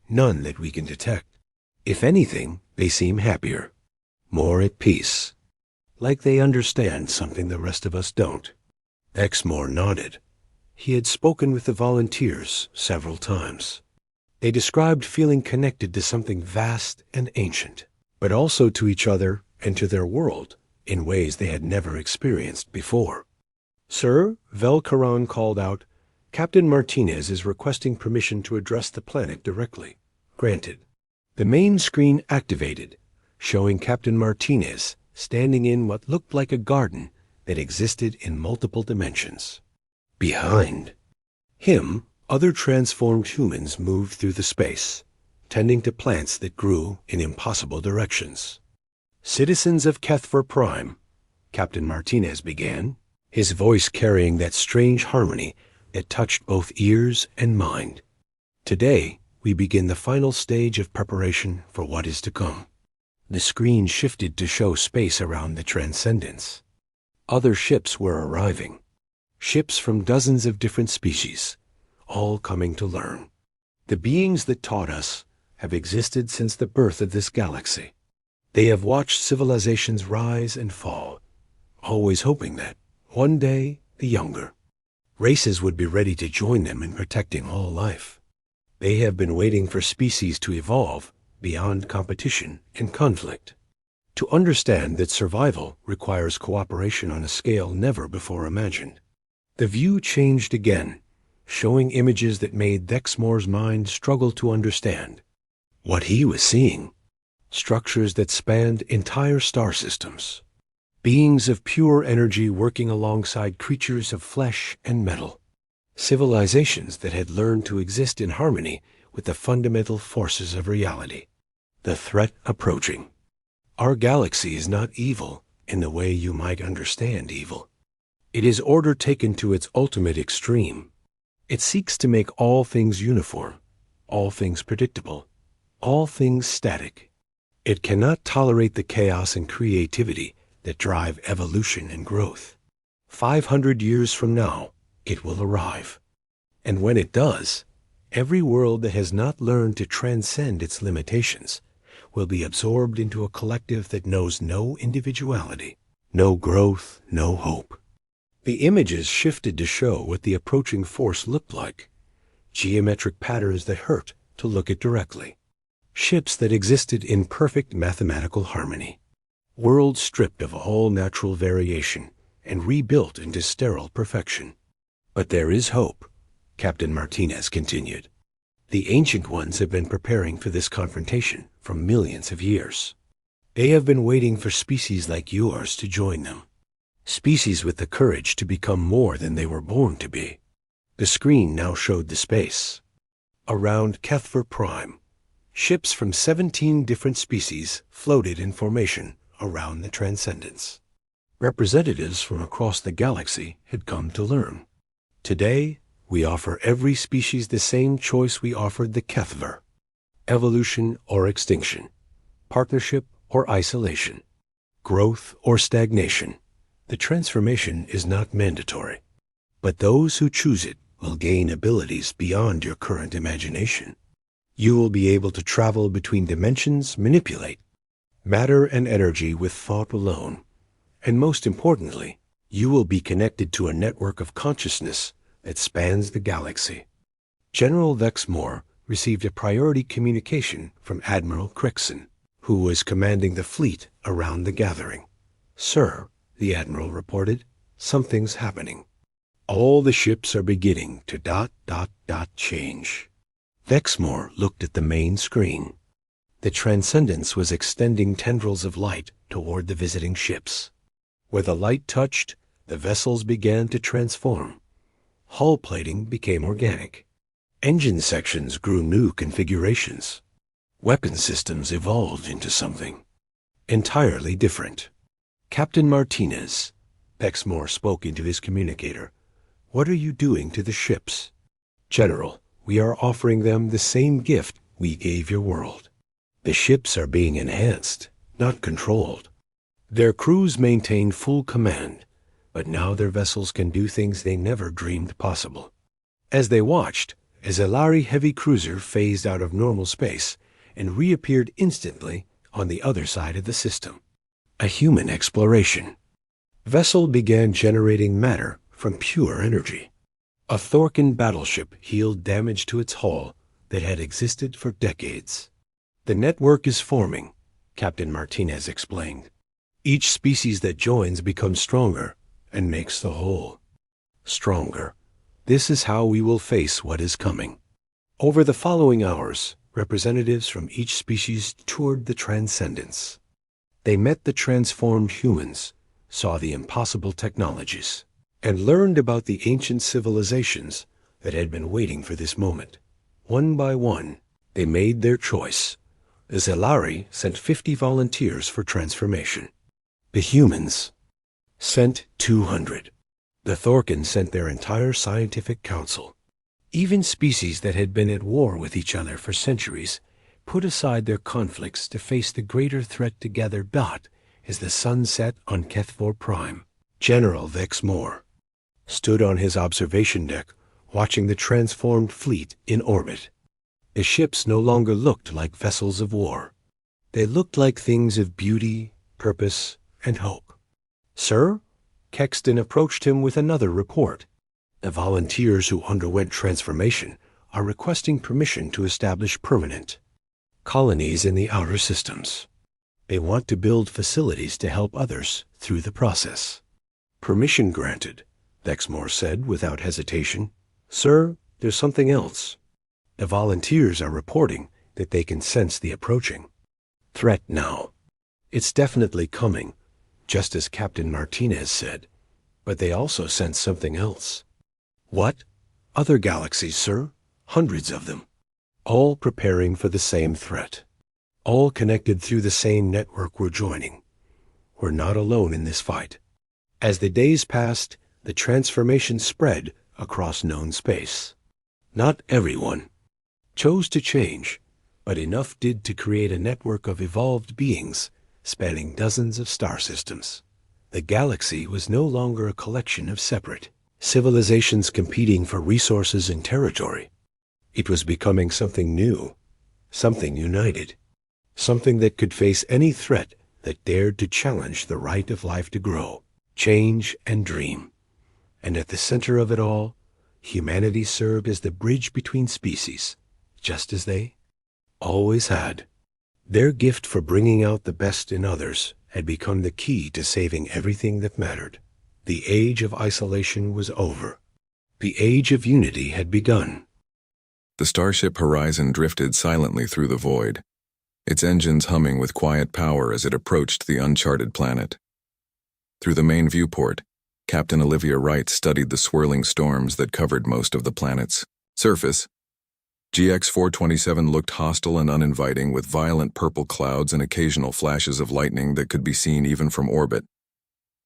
None that we can detect. If anything, they seem happier, more at peace. Like they understand something the rest of us don't." Exmore nodded. He had spoken with the volunteers several times. They described feeling connected to something vast and ancient, but also to each other and to their world in ways they had never experienced before. "Sir," Velkaran called out, "Captain Martinez is requesting permission to address the planet directly." "Granted." The main screen activated, showing Captain Martinez standing in what looked like a garden that existed in multiple dimensions. Behind him, other transformed humans moved through the space, tending to plants that grew in impossible directions. "Citizens of Kethver Prime," Captain Martinez began, his voice carrying that strange harmony that touched both ears and mind. "Today, we begin the final stage of preparation for what is to come." The screen shifted to show space around the Transcendence. Other ships were arriving. Ships from dozens of different species, all coming to learn. The beings that taught us have existed since the birth of this galaxy. They have watched civilizations rise and fall, always hoping that, one day, the younger races would be ready to join them in protecting all life. They have been waiting for species to evolve beyond competition and conflict, to understand that survival requires cooperation on a scale never before imagined. The view changed again, showing images that made Vexmore's mind struggle to understand what he was seeing. Structures that spanned entire star systems. Beings of pure energy working alongside creatures of flesh and metal. Civilizations that had learned to exist in harmony with the fundamental forces of reality. The threat approaching. Our galaxy is not evil in the way you might understand evil. It is order taken to its ultimate extreme. It seeks to make all things uniform, all things predictable, all things static. It cannot tolerate the chaos and creativity that drive evolution and growth. 500 years from now, it will arrive. And when it does, every world that has not learned to transcend its limitations will be absorbed into a collective that knows no individuality, no growth, no hope. The images shifted to show what the approaching force looked like. Geometric patterns that hurt to look at directly. Ships that existed in perfect mathematical harmony. Worlds stripped of all natural variation and rebuilt into sterile perfection. "But there is hope," Captain Martinez continued. The Ancient Ones have been preparing for this confrontation for millions of years. They have been waiting for species like yours to join them. Species with the courage to become more than they were born to be. The screen now showed the space. Around HFY Prime, ships from 17 different species floated in formation around the Transcendence. Representatives from across the galaxy had come to learn. Today, we offer every species the same choice we offered the HFY: evolution or extinction, partnership or isolation, growth or stagnation. The transformation is not mandatory, but those who choose it will gain abilities beyond your current imagination. You will be able to travel between dimensions, manipulate matter and energy with thought alone, and most importantly, you will be connected to a network of consciousness that spans the galaxy. General Vexmore received a priority communication from Admiral Crichton, who was commanding the fleet around the gathering. "Sir," the Admiral reported, "something's happening. All the ships are beginning to ... change." Vexmore looked at the main screen. The Transcendence was extending tendrils of light toward the visiting ships. Where the light touched, the vessels began to transform. Hull plating became organic. Engine sections grew new configurations. Weapon systems evolved into something entirely different. "Captain Martinez," Vexmore spoke into his communicator, "what are you doing to the ships?" "General, we are offering them the same gift we gave your world. The ships are being enhanced, not controlled. Their crews maintain full command, but now their vessels can do things they never dreamed possible." As they watched, a Zelari heavy cruiser phased out of normal space and reappeared instantly on the other side of the system. A human exploration. Vessel began generating matter from pure energy. A Thorkin battleship healed damage to its hull that had existed for decades. "The network is forming," Captain Martinez explained. "Each species that joins becomes stronger and makes the whole stronger. This is how we will face what is coming." Over the following hours, representatives from each species toured the Transcendence. They met the transformed humans, saw the impossible technologies, and learned about the ancient civilizations that had been waiting for this moment. One by one, they made their choice. The Zelari sent 50 volunteers for transformation. The humans sent 200. The Thorkin sent their entire scientific council. Even species that had been at war with each other for centuries put aside their conflicts to face the greater threat together. As the sun set on HFY Prime, General Vexmore stood on his observation deck watching the transformed fleet in orbit. The ships no longer looked like vessels of war. They looked like things of beauty, purpose, and hope. "Sir?" Kexton approached him with another report. "The volunteers who underwent transformation are requesting permission to establish permanent colonies in the outer systems. They want to build facilities to help others through the process." "Permission granted," Vexmore said without hesitation. "Sir, there's something else. The volunteers are reporting that they can sense the approaching threat now. It's definitely coming, just as Captain Martinez said, but they also sense something else." "What?" "Other galaxies, sir. Hundreds of them. All preparing for the same threat. All connected through the same network we're joining. We're not alone in this fight." As the days passed, the transformation spread across known space. Not everyone chose to change, but enough did to create a network of evolved beings spanning dozens of star systems. The galaxy was no longer a collection of separate civilizations competing for resources and territory. It was becoming something new, something united, something that could face any threat that dared to challenge the right of life to grow, change, and dream. And at the center of it all, humanity served as the bridge between species, just as they always had. Their gift for bringing out the best in others had become the key to saving everything that mattered. The age of isolation was over. The age of unity had begun. The starship Horizon drifted silently through the void, its engines humming with quiet power as it approached the uncharted planet. Through the main viewport, Captain Olivia Wright studied the swirling storms that covered most of the planet's surface. GX-427 looked hostile and uninviting, with violent purple clouds and occasional flashes of lightning that could be seen even from orbit.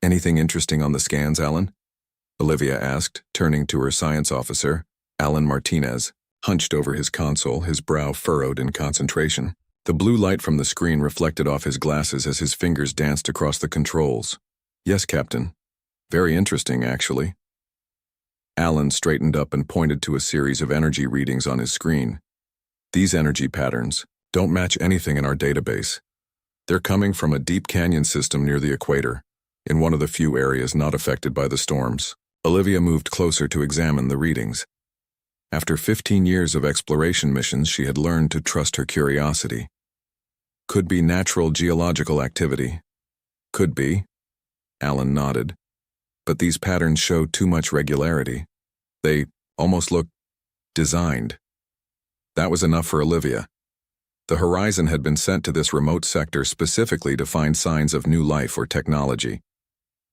"Anything interesting on the scans, Alan?" Olivia asked, turning to her science officer, Alan Martinez, hunched over his console, his brow furrowed in concentration. The blue light from the screen reflected off his glasses as his fingers danced across the controls. "Yes, Captain. Very interesting, actually." Alan straightened up and pointed to a series of energy readings on his screen. "These energy patterns don't match anything in our database. They're coming from a deep canyon system near the equator, in one of the few areas not affected by the storms." Olivia moved closer to examine the readings. After 15 years of exploration missions, she had learned to trust her curiosity. "Could be natural geological activity." "Could be." Alan nodded. "But these patterns show too much regularity. They almost look designed." That was enough for Olivia. The Horizon had been sent to this remote sector specifically to find signs of new life or technology.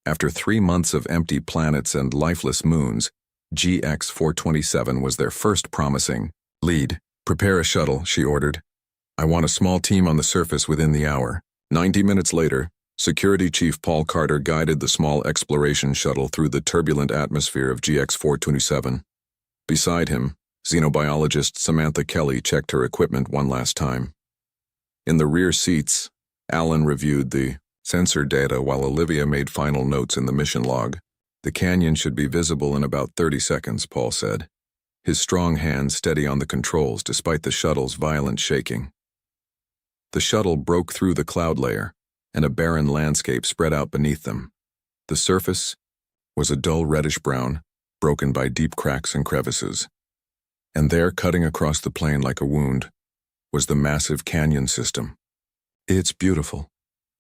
After 3 months of empty planets and lifeless moons, GX-427 was their first promising lead. "Prepare a shuttle," she ordered. "I want a small team on the surface within the hour." 90 minutes later, Security Chief Paul Carter guided the small exploration shuttle through the turbulent atmosphere of GX-427. Beside him, xenobiologist Samantha Kelly checked her equipment one last time. In the rear seats, Alan reviewed the sensor data while Olivia made final notes in the mission log. "The canyon should be visible in about 30 seconds, Paul said, his strong hand steady on the controls despite the shuttle's violent shaking. The shuttle broke through the cloud layer, and a barren landscape spread out beneath them. The surface was a dull reddish-brown, broken by deep cracks and crevices. And there, cutting across the plain like a wound, was the massive canyon system. "It's beautiful,"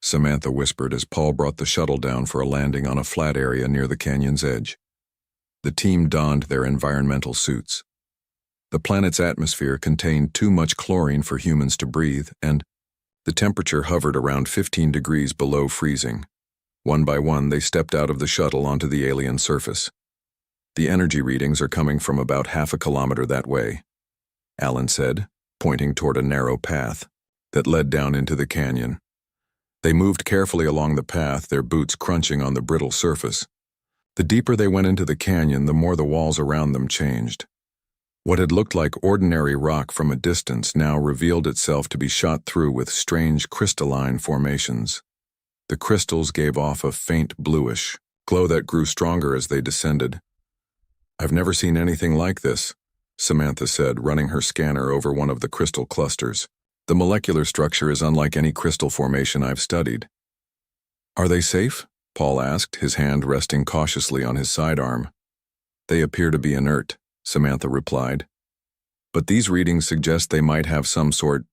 Samantha whispered as Paul brought the shuttle down for a landing on a flat area near the canyon's edge. The team donned their environmental suits. The planet's atmosphere contained too much chlorine for humans to breathe, and the temperature hovered around 15 degrees below freezing. One by one, they stepped out of the shuttle onto the alien surface. "The energy readings are coming from about half a kilometer that way," Alan said, pointing toward a narrow path that led down into the canyon. They moved carefully along the path, their boots crunching on the brittle surface. The deeper they went into the canyon, the more the walls around them changed. What had looked like ordinary rock from a distance now revealed itself to be shot through with strange crystalline formations. The crystals gave off a faint bluish glow that grew stronger as they descended. "I've never seen anything like this," Samantha said, running her scanner over one of the crystal clusters. "The molecular structure is unlike any crystal formation I've studied." "Are they safe?" Paul asked, his hand resting cautiously on his sidearm. "They appear to be inert," Samantha replied. "But these readings suggest they might have some sort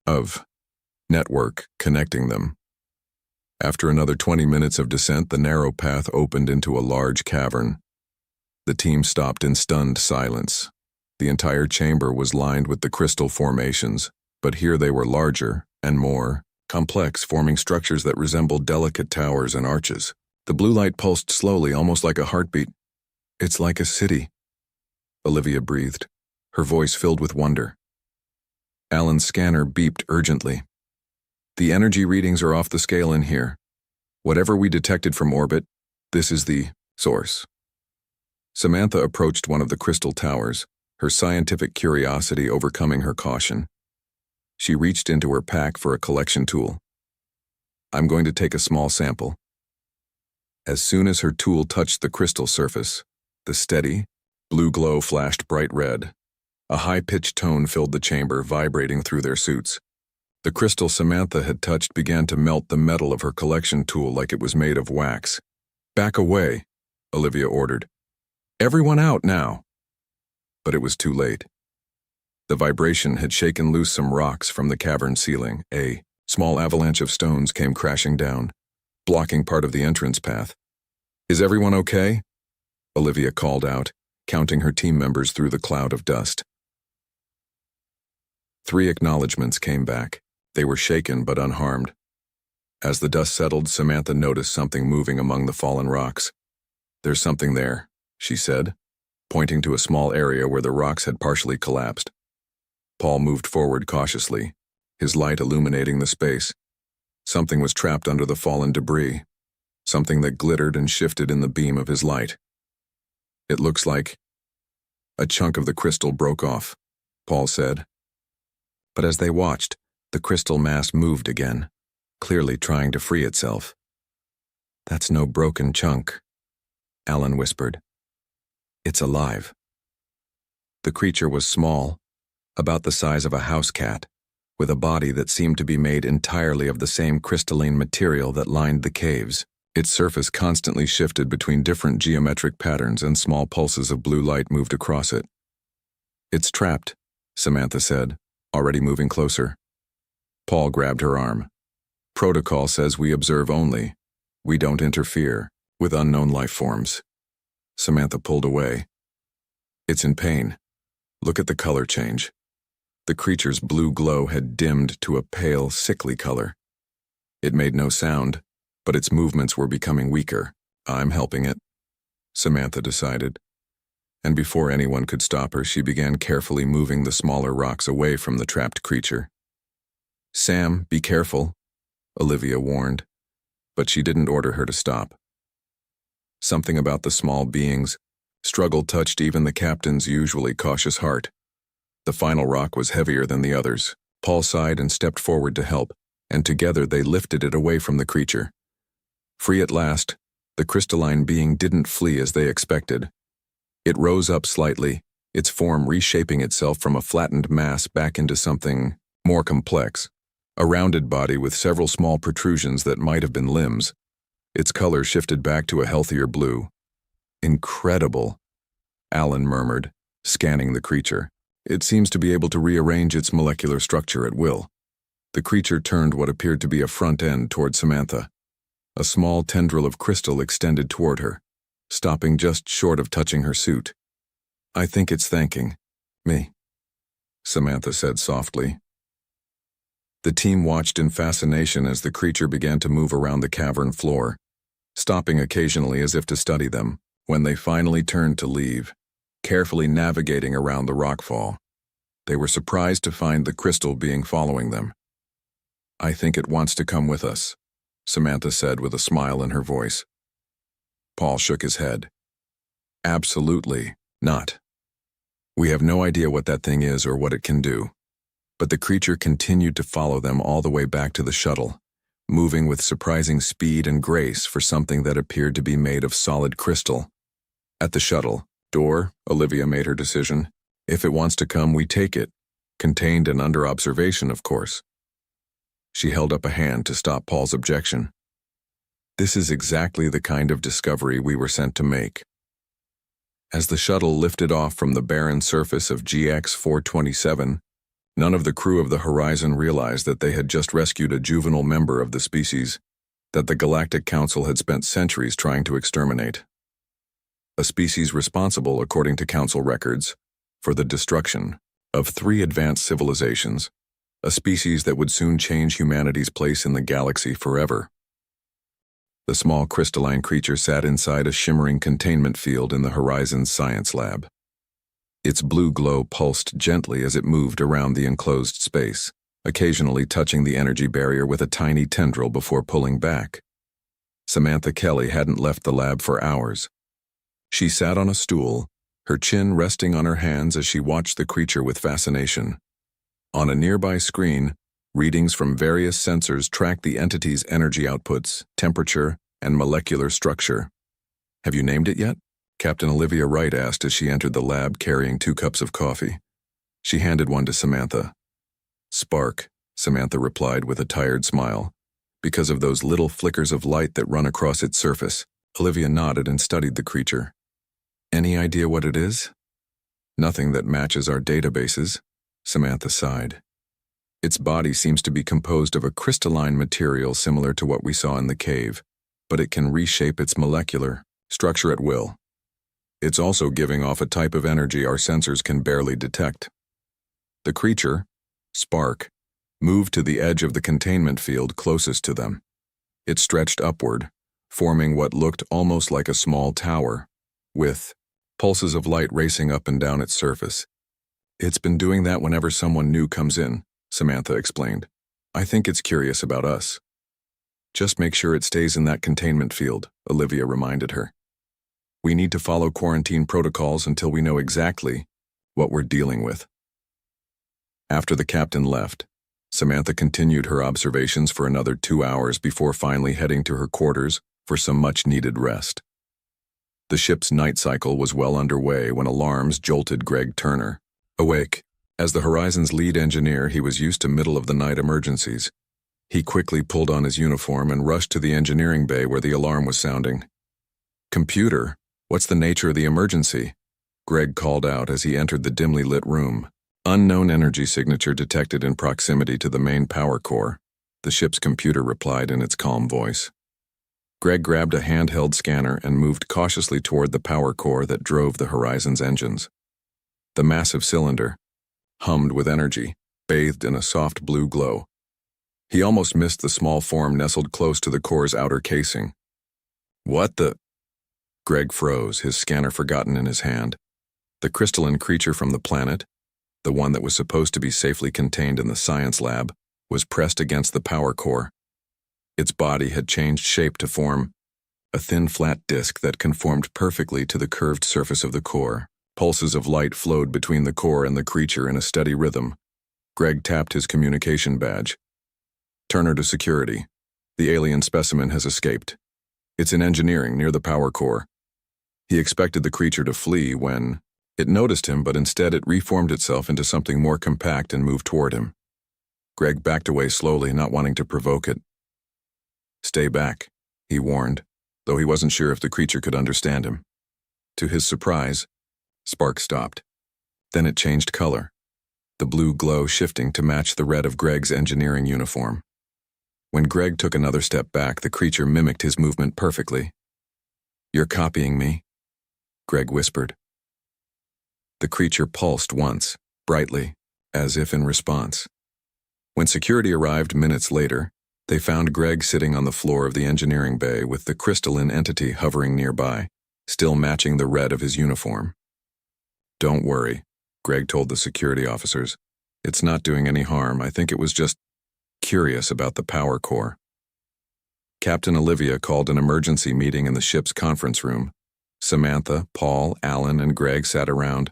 of network connecting them." After another 20 minutes of descent, the narrow path opened into a large cavern. The team stopped in stunned silence. The entire chamber was lined with the crystal formations, but here they were larger and more complex, forming structures that resembled delicate towers and arches. The blue light pulsed slowly, almost like a heartbeat. "It's like a city," Olivia breathed, her voice filled with wonder. Alan's scanner beeped urgently. "The energy readings are off the scale in here. Whatever we detected from orbit, this is the source." Samantha approached one of the crystal towers, her scientific curiosity overcoming her caution. She reached into her pack for a collection tool. "I'm going to take a small sample." As soon as her tool touched the crystal surface, the steady, blue glow flashed bright red. A high-pitched tone filled the chamber, vibrating through their suits. The crystal Samantha had touched began to melt the metal of her collection tool like it was made of wax. "Back away," Olivia ordered. "Everyone out now." But it was too late. The vibration had shaken loose some rocks from the cavern ceiling. A small avalanche of stones came crashing down, blocking part of the entrance path. "Is everyone okay?" Olivia called out, counting her team members through the cloud of dust. 3 acknowledgments came back. They were shaken but unharmed. As the dust settled, Samantha noticed something moving among the fallen rocks. "There's something there," she said, pointing to a small area where the rocks had partially collapsed. Paul moved forward cautiously, his light illuminating the space. Something was trapped under the fallen debris, something that glittered and shifted in the beam of his light. "It looks like..." "A chunk of the crystal broke off," Paul said. But as they watched, the crystal mass moved again, clearly trying to free itself. "That's no broken chunk," Alan whispered. "It's alive." The creature was small, about the size of a house cat, with a body that seemed to be made entirely of the same crystalline material that lined the caves. Its surface constantly shifted between different geometric patterns, and small pulses of blue light moved across it. "It's trapped," Samantha said, already moving closer. Paul grabbed her arm. "Protocol says we observe only. We don't interfere with unknown life forms." Samantha pulled away. "It's in pain. Look at the color change." The creature's blue glow had dimmed to a pale, sickly color. It made no sound, but its movements were becoming weaker. "I'm helping it," Samantha decided. And before anyone could stop her, she began carefully moving the smaller rocks away from the trapped creature. "Sam, be careful," Olivia warned, but she didn't order her to stop. Something about the small being's struggle touched even the captain's usually cautious heart. The final rock was heavier than the others. Paul sighed and stepped forward to help, and together they lifted it away from the creature. Free at last, the crystalline being didn't flee as they expected. It rose up slightly, its form reshaping itself from a flattened mass back into something more complex. A rounded body with several small protrusions that might have been limbs. Its color shifted back to a healthier blue. "Incredible," Alan murmured, scanning the creature. "It seems to be able to rearrange its molecular structure at will." The creature turned what appeared to be a front end toward Samantha. A small tendril of crystal extended toward her, stopping just short of touching her suit. "I think it's thanking me," Samantha said softly. The team watched in fascination as the creature began to move around the cavern floor, stopping occasionally as if to study them. When they finally turned to leave, carefully navigating around the rockfall, they were surprised to find the crystal being following them. "I think it wants to come with us," Samantha said with a smile in her voice. Paul shook his head. "Absolutely not. We have no idea what that thing is or what it can do." But the creature continued to follow them all the way back to the shuttle, moving with surprising speed and grace for something that appeared to be made of solid crystal. At the shuttle door, Olivia made her decision. "If it wants to come, we take it. Contained and under observation, of course." She held up a hand to stop Paul's objection. "This is exactly the kind of discovery we were sent to make." As the shuttle lifted off from the barren surface of GX-427, none of the crew of the Horizon realized that they had just rescued a juvenile member of the species that the Galactic Council had spent centuries trying to exterminate. A species responsible, according to Council records, for the destruction of 3 advanced civilizations, a species that would soon change humanity's place in the galaxy forever. The small crystalline creature sat inside a shimmering containment field in the Horizon's science lab. Its blue glow pulsed gently as it moved around the enclosed space, occasionally touching the energy barrier with a tiny tendril before pulling back. Samantha Kelly hadn't left the lab for hours. She sat on a stool, her chin resting on her hands as she watched the creature with fascination. On a nearby screen, readings from various sensors tracked the entity's energy outputs, temperature, and molecular structure. "Have you named it yet?" Captain Olivia Wright asked as she entered the lab carrying 2 cups of coffee. She handed one to Samantha. "Spark," Samantha replied with a tired smile, "because of those little flickers of light that run across its surface." Olivia nodded and studied the creature. "Any idea what it is?" "Nothing that matches our databases," Samantha sighed. "Its body seems to be composed of a crystalline material similar to what we saw in the cave, but it can reshape its molecular structure at will. It's also giving off a type of energy our sensors can barely detect." The creature, Spark moved to the edge of the containment field closest to them. It stretched upward, forming what looked almost like a small tower, with pulses of light racing up and down its surface. "It's been doing that whenever someone new comes in," Samantha explained. "I think it's curious about us." "Just make sure it stays in that containment field," Olivia reminded her. "We need to follow quarantine protocols until we know exactly what we're dealing with." After the captain left, Samantha continued her observations for another 2 hours before finally heading to her quarters for some much-needed rest. The ship's night cycle was well underway when alarms jolted Greg Turner. Awake. As the Horizon's lead engineer, he was used to middle-of-the-night emergencies. He quickly pulled on his uniform and rushed to the engineering bay where the alarm was sounding. "Computer, what's the nature of the emergency?" Greg called out as he entered the dimly lit room. "Unknown energy signature detected in proximity to the main power core," the ship's computer replied in its calm voice. Greg grabbed a handheld scanner and moved cautiously toward the power core that drove the Horizon's engines. The massive cylinder hummed with energy, bathed in a soft blue glow. He almost missed the small form nestled close to the core's outer casing. "What the—" Greg froze, his scanner forgotten in his hand. The crystalline creature from the planet, the one that was supposed to be safely contained in the science lab, was pressed against the power core. Its body had changed shape to form a thin flat disk that conformed perfectly to the curved surface of the core. Pulses of light flowed between the core and the creature in a steady rhythm. Greg tapped his communication badge. "Turner to security. The alien specimen has escaped. It's in engineering near the power core." He expected the creature to flee when it noticed him, but instead it reformed itself into something more compact and moved toward him. Greg backed away slowly, not wanting to provoke it. "Stay back," he warned, though he wasn't sure if the creature could understand him. To his surprise, Spark stopped. Then it changed color, the blue glow shifting to match the red of Greg's engineering uniform. When Greg took another step back, the creature mimicked his movement perfectly. "You're copying me?" Greg whispered. The creature pulsed once, brightly, as if in response. When security arrived minutes later, they found Greg sitting on the floor of the engineering bay with the crystalline entity hovering nearby, still matching the red of his uniform. "Don't worry," Greg told the security officers. "It's not doing any harm. I think it was just curious about the power core." Captain Olivia called an emergency meeting in the ship's conference room. Samantha, Paul, Alan, and Greg sat around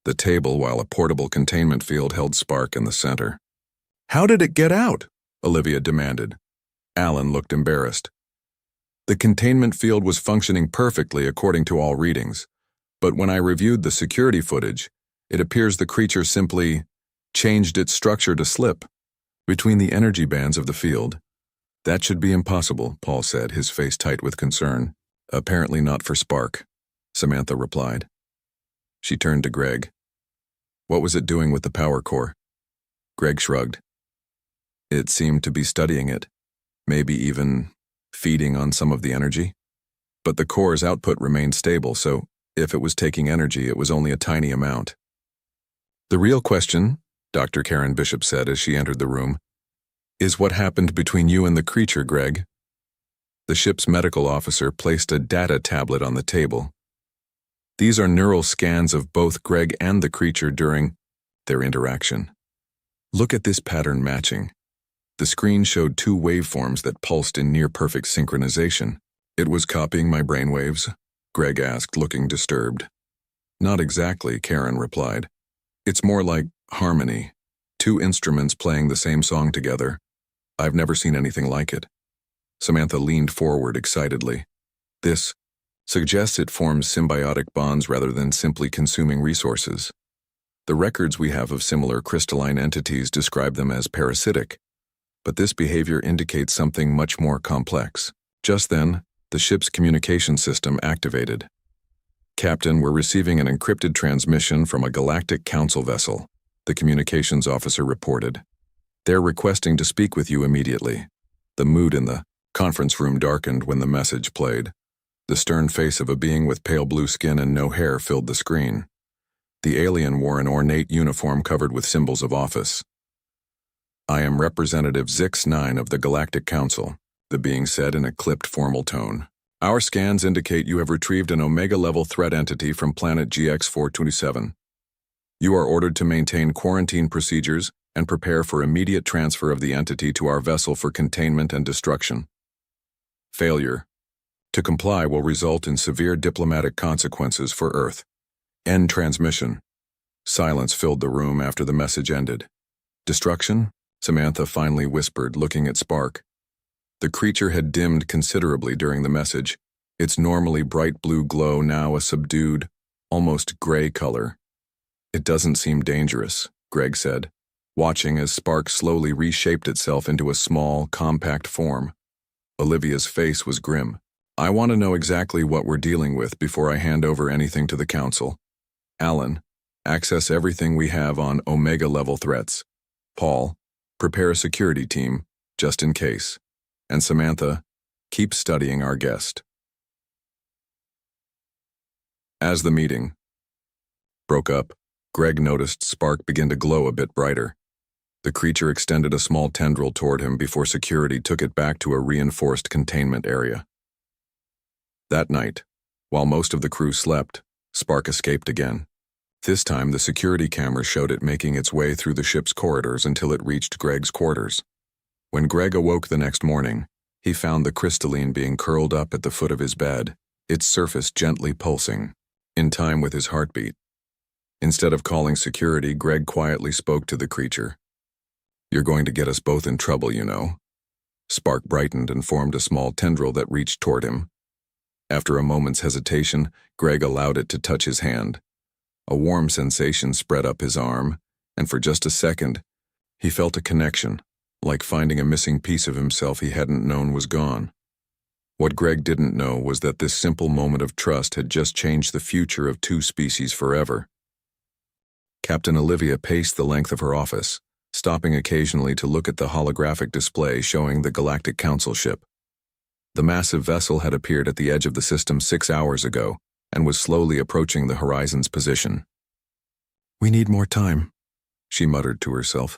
the table while a portable containment field held Spark in the center. "How did it get out?" Olivia demanded. Alan looked embarrassed. "The containment field was functioning perfectly according to all readings, but when I reviewed the security footage, it appears the creature simply changed its structure to slip between the energy bands of the field." "That should be impossible," Paul said, his face tight with concern. "Apparently not for Spark," Samantha replied. She turned to Greg. "What was it doing with the power core?" Greg shrugged. "It seemed to be studying it, maybe even feeding on some of the energy. But the core's output remained stable, so if it was taking energy, it was only a tiny amount." "The real question," Dr. Karen Bishop said as she entered the room, "is what happened between you and the creature, Greg." The ship's medical officer placed a data tablet on the table. "These are neural scans of both Greg and the creature during their interaction. Look at this pattern matching." The screen showed two waveforms that pulsed in near-perfect synchronization. "It was copying my brainwaves?" Greg asked, looking disturbed. "Not exactly," Karen replied. "It's more like harmony, two instruments playing the same song together. I've never seen anything like it." Samantha leaned forward excitedly. "This suggests it forms symbiotic bonds rather than simply consuming resources. The records we have of similar crystalline entities describe them as parasitic, but this behavior indicates something much more complex." Just then, the ship's communication system activated. "Captain, we're receiving an encrypted transmission from a Galactic Council vessel," the communications officer reported. "They're requesting to speak with you immediately." The mood in the conference room darkened when the message played. The stern face of a being with pale blue skin and no hair filled the screen. The alien wore an ornate uniform covered with symbols of office. I am Representative Zix-9 of the Galactic Council, the being said in a clipped formal tone. Our scans indicate you have retrieved an Omega-level threat entity from planet GX-427. You are ordered to maintain quarantine procedures and prepare for immediate transfer of the entity to our vessel for containment and destruction. Failure to comply will result in severe diplomatic consequences for Earth. End transmission. Silence filled the room after the message ended. Destruction? Samantha finally whispered, looking at Spark. The creature had dimmed considerably during the message, its normally bright blue glow now a subdued, almost gray color. It doesn't seem dangerous, Greg said, watching as Spark slowly reshaped itself into a small, compact form. Olivia's face was grim. I want to know exactly what we're dealing with before I hand over anything to the Council. Alan, access everything we have on Omega-level threats. Paul, prepare a security team, just in case. And Samantha, keep studying our guest. As the meeting broke up, Greg noticed Spark begin to glow a bit brighter. The creature extended a small tendril toward him before security took it back to a reinforced containment area. That night, while most of the crew slept, Spark escaped again. This time, the security camera showed it making its way through the ship's corridors until it reached Greg's quarters. When Greg awoke the next morning, he found the crystalline being curled up at the foot of his bed, its surface gently pulsing, in time with his heartbeat. Instead of calling security, Greg quietly spoke to the creature. You're going to get us both in trouble, you know. Spark brightened and formed a small tendril that reached toward him. After a moment's hesitation, Greg allowed it to touch his hand. A warm sensation spread up his arm, and for just a second, he felt a connection, like finding a missing piece of himself he hadn't known was gone. What Greg didn't know was that this simple moment of trust had just changed the future of two species forever. Captain Olivia paced the length of her office, stopping occasionally to look at the holographic display showing the Galactic Council ship. The massive vessel had appeared at the edge of the system 6 hours ago and was slowly approaching the horizon's position. We need more time, she muttered to herself.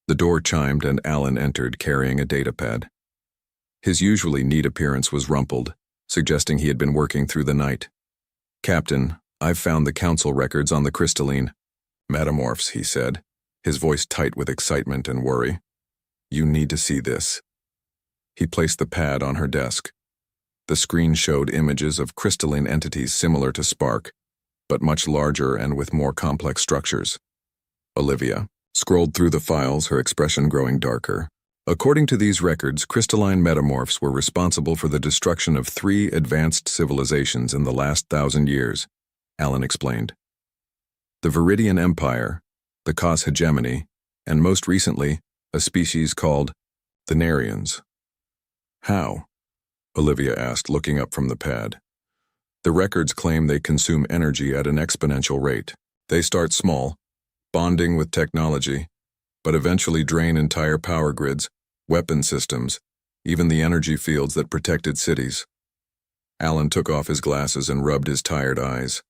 The door chimed and Alan entered carrying a datapad. His usually neat appearance was rumpled, suggesting he had been working through the night. Captain, I've found the council records on the crystalline metamorphs, he said, his voice tight with excitement and worry. You need to see this. He placed the pad on her desk. The screen showed images of crystalline entities similar to Spark, but much larger and with more complex structures. Olivia scrolled through the files, her expression growing darker. According to these records, crystalline metamorphs were responsible for the destruction of 3 advanced civilizations in the last 1,000 years, Alan explained. The Viridian Empire, the Cos Hegemony, and most recently, a species called the Narians. How? Olivia asked, looking up from the pad. The records claim they consume energy at an exponential rate. They start small, bonding with technology, but eventually drain entire power grids, weapon systems, even the energy fields that protected cities. Alan took off his glasses and rubbed his tired eyes.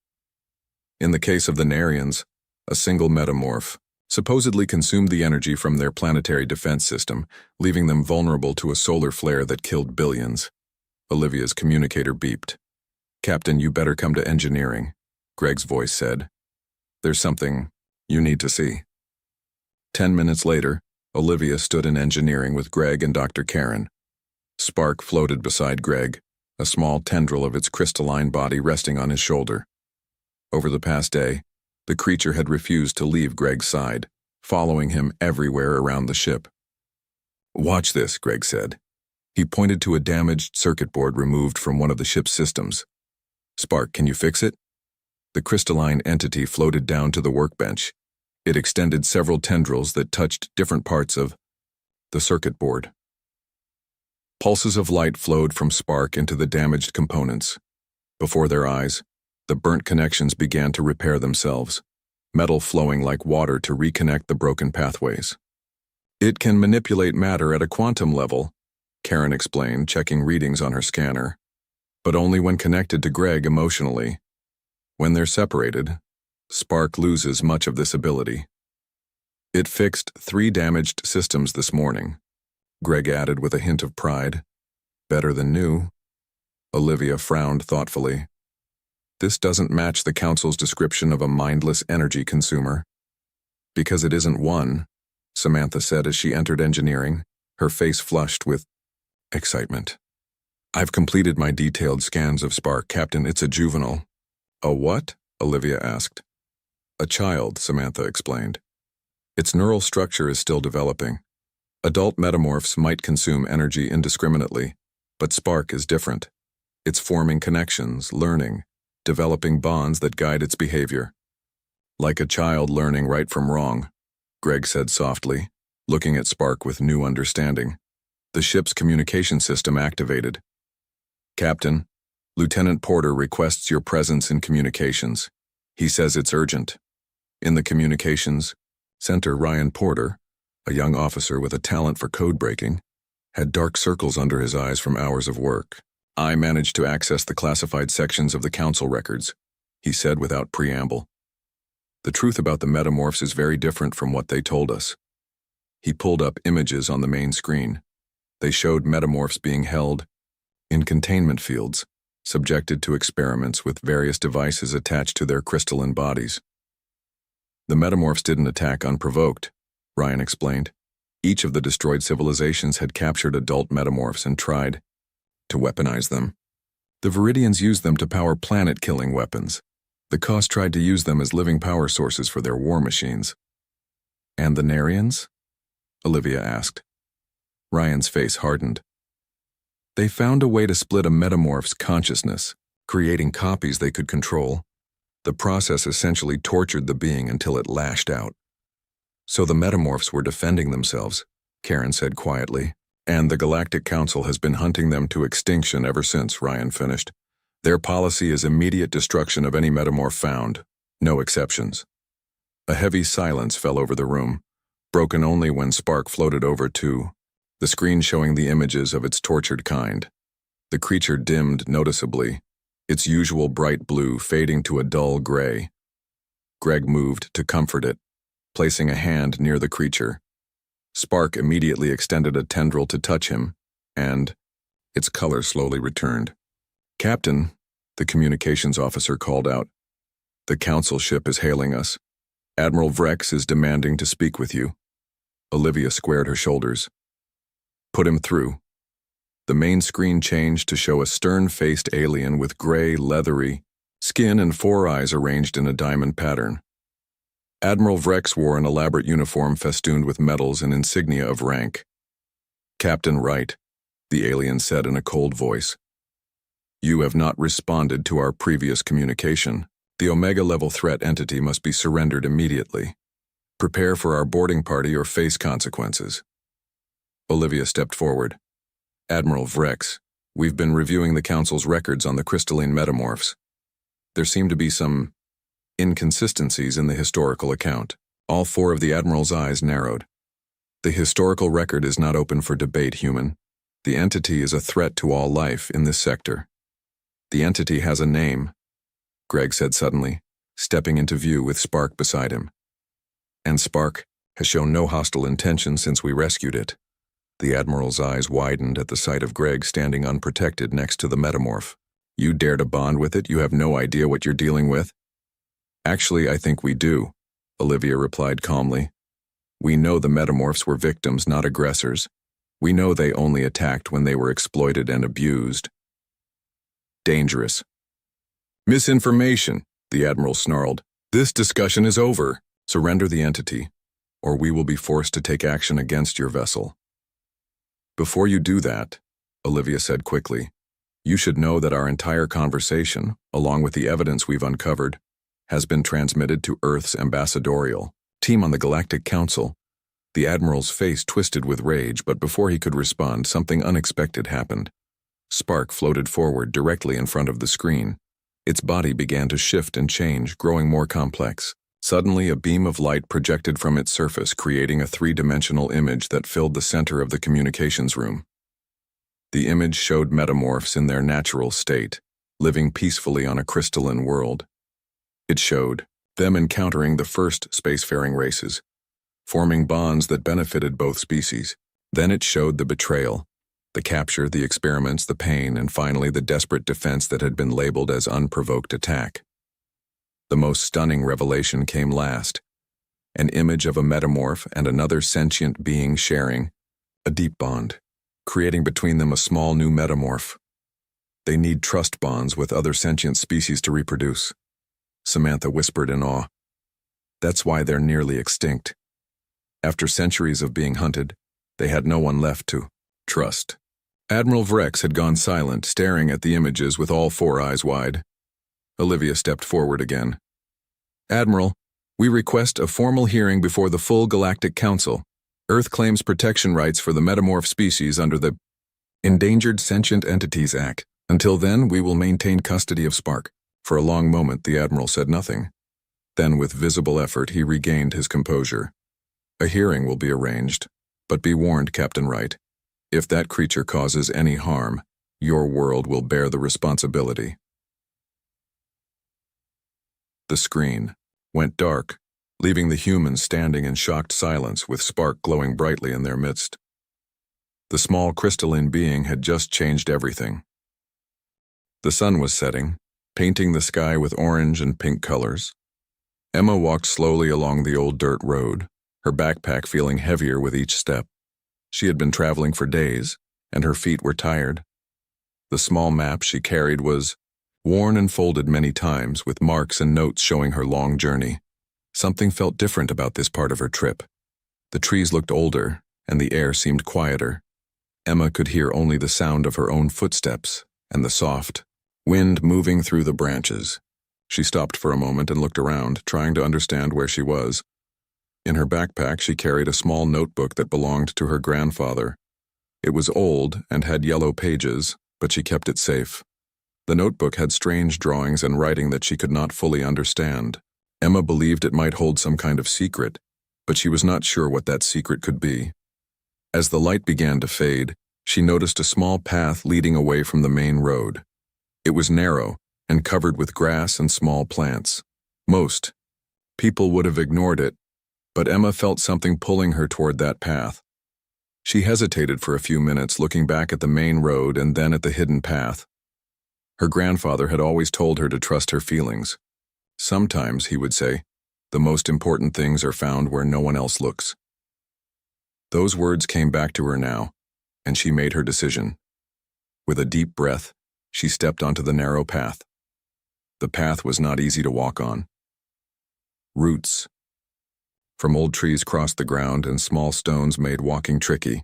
In the case of the Narians, a single metamorph supposedly consumed the energy from their planetary defense system, leaving them vulnerable to a solar flare that killed billions. Olivia's communicator beeped. Captain, you better come to engineering, Greg's voice said. There's something you need to see. 10 minutes later, Olivia stood in engineering with Greg and Dr. Karen. Spark floated beside Greg, a small tendril of its crystalline body resting on his shoulder. Over the past day, the creature had refused to leave Greg's side, following him everywhere around the ship. Watch this, Greg said. He pointed to a damaged circuit board removed from one of the ship's systems. Spark, can you fix it? The crystalline entity floated down to the workbench. It extended several tendrils that touched different parts of the circuit board. Pulses of light flowed from Spark into the damaged components. Before their eyes, the burnt connections began to repair themselves, metal flowing like water to reconnect the broken pathways. It can manipulate matter at a quantum level, Karen explained, checking readings on her scanner, but only when connected to Greg emotionally. When they're separated, Spark loses much of this ability. It fixed 3 damaged systems this morning, Greg added with a hint of pride. Better than new. Olivia frowned thoughtfully. This doesn't match the council's description of a mindless energy consumer. Because it isn't one, Samantha said as she entered engineering, her face flushed with excitement. I've completed my detailed scans of Spark, Captain. It's a juvenile. A what? Olivia asked. A child, Samantha explained. Its neural structure is still developing. Adult metamorphs might consume energy indiscriminately, but Spark is different. It's forming connections, learning, developing bonds that guide its behavior. Like a child learning right from wrong, Greg said softly, looking at Spark with new understanding. The ship's communication system activated. Captain, Lieutenant Porter requests your presence in communications. He says it's urgent. In the communications center, Ryan Porter, a young officer with a talent for code breaking, had dark circles under his eyes from hours of work. I managed to access the classified sections of the council records, he said without preamble. The truth about the metamorphs is very different from what they told us. He pulled up images on the main screen. They showed metamorphs being held in containment fields, subjected to experiments with various devices attached to their crystalline bodies. The metamorphs didn't attack unprovoked, Ryan explained. Each of the destroyed civilizations had captured adult metamorphs and tried to weaponize them. The Viridians used them to power planet-killing weapons. The Kos tried to use them as living power sources for their war machines. And the Narians? Olivia asked. Ryan's face hardened. They found a way to split a metamorph's consciousness, creating copies they could control. The process essentially tortured the being until it lashed out. So the metamorphs were defending themselves, Karen said quietly, and the Galactic Council has been hunting them to extinction ever since, Ryan finished. Their policy is immediate destruction of any metamorph found, no exceptions. A heavy silence fell over the room, broken only when Spark floated over to the screen showing the images of its tortured kind. The creature dimmed noticeably, its usual bright blue fading to a dull gray. Greg moved to comfort it, placing a hand near the creature. Spark immediately extended a tendril to touch him, and its color slowly returned. Captain, the communications officer called out. The council ship is hailing us. Admiral Vrex is demanding to speak with you. Olivia squared her shoulders. Put him through. The main screen changed to show a stern-faced alien with gray, leathery skin and 4 eyes arranged in a diamond pattern. Admiral Vrex wore an elaborate uniform festooned with medals and insignia of rank. Captain Wright, the alien said in a cold voice. You have not responded to our previous communication. The Omega-level threat entity must be surrendered immediately. Prepare for our boarding party or face consequences. Olivia stepped forward. Admiral Vrex, we've been reviewing the Council's records on the crystalline metamorphs. There seem to be some inconsistencies in the historical account. All 4 of the Admiral's eyes narrowed. The historical record is not open for debate, human. The entity is a threat to all life in this sector. The entity has a name, Greg said suddenly, stepping into view with Spark beside him. And Spark has shown no hostile intention since we rescued it. The Admiral's eyes widened at the sight of Greg standing unprotected next to the metamorph. You dare to bond with it? You have no idea what you're dealing with? Actually, I think we do, Olivia replied calmly. We know the metamorphs were victims, not aggressors. We know they only attacked when they were exploited and abused. Dangerous. Misinformation, the Admiral snarled. This discussion is over. Surrender the entity, or we will be forced to take action against your vessel. Before you do that, Olivia said quickly, you should know that our entire conversation, along with the evidence we've uncovered, has been transmitted to Earth's ambassadorial team on the Galactic Council. The Admiral's face twisted with rage, but before he could respond, something unexpected happened. Spark floated forward directly in front of the screen. Its body began to shift and change, growing more complex. Suddenly, a beam of light projected from its surface, creating a 3-dimensional image that filled the center of the communications room. The image showed metamorphs in their natural state, living peacefully on a crystalline world. It showed them encountering the first spacefaring races, forming bonds that benefited both species. Then it showed the betrayal, the capture, the experiments, the pain, and finally the desperate defense that had been labeled as unprovoked attack. The most stunning revelation came last, an image of a metamorph and another sentient being sharing a deep bond, creating between them a small new metamorph. They need trust bonds with other sentient species to reproduce, Samantha whispered in awe. That's why they're nearly extinct. After centuries of being hunted, they had no one left to trust. Admiral Vrex had gone silent, staring at the images with all four eyes wide. Olivia stepped forward again. Admiral, we request a formal hearing before the full Galactic Council. Earth claims protection rights for the metamorph species under the Endangered Sentient Entities Act. Until then, we will maintain custody of Spark. For a long moment, the Admiral said nothing. Then, with visible effort, he regained his composure. A hearing will be arranged, but be warned, Captain Wright. If that creature causes any harm, your world will bear the responsibility. The screen went dark, leaving the humans standing in shocked silence with Spark glowing brightly in their midst. The small crystalline being had just changed everything. The sun was setting, painting the sky with orange and pink colors. Emma walked slowly along the old dirt road, her backpack feeling heavier with each step. She had been traveling for days, and her feet were tired. The small map she carried was worn and folded many times, with marks and notes showing her long journey. Something felt different about this part of her trip. The trees looked older, and the air seemed quieter. Emma could hear only the sound of her own footsteps and the soft wind moving through the branches. She stopped for a moment and looked around, trying to understand where she was. In her backpack, she carried a small notebook that belonged to her grandfather. It was old and had yellow pages, but she kept it safe. The notebook had strange drawings and writing that she could not fully understand. Emma believed it might hold some kind of secret, but she was not sure what that secret could be. As the light began to fade, she noticed a small path leading away from the main road. It was narrow and covered with grass and small plants. Most people would have ignored it, but Emma felt something pulling her toward that path. She hesitated for a few minutes, looking back at the main road and then at the hidden path. Her grandfather had always told her to trust her feelings. Sometimes, he would say, the most important things are found where no one else looks. Those words came back to her now, and she made her decision. With a deep breath, she stepped onto the narrow path. The path was not easy to walk on. Roots from old trees crossed the ground, and small stones made walking tricky.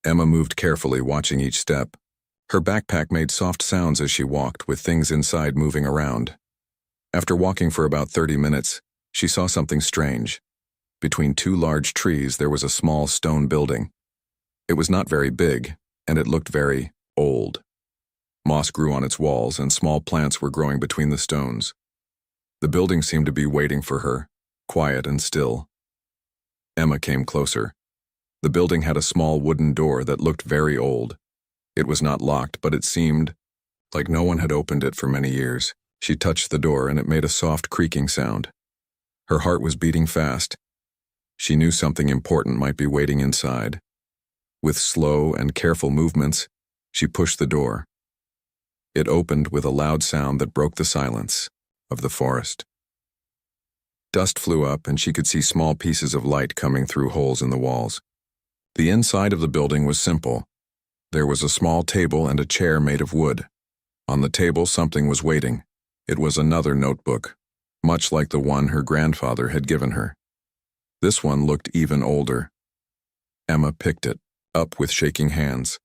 Emma moved carefully, watching each step. Her backpack made soft sounds as she walked, with things inside moving around. After walking for about 30 minutes, she saw something strange. Between two large trees, there was a small stone building. It was not very big, and it looked very old. Moss grew on its walls, and small plants were growing between the stones. The building seemed to be waiting for her, quiet and still. Emma came closer. The building had a small wooden door that looked very old. It was not locked, but it seemed like no one had opened it for many years. She touched the door, and it made a soft creaking sound. Her heart was beating fast. She knew something important might be waiting inside. With slow and careful movements, she pushed the door. It opened with a loud sound that broke the silence of the forest. Dust flew up, and she could see small pieces of light coming through holes in the walls. The inside of the building was simple. There was a small table and a chair made of wood. On the table, something was waiting. It was another notebook, much like the one her grandfather had given her. This one looked even older. Emma picked it up with shaking hands.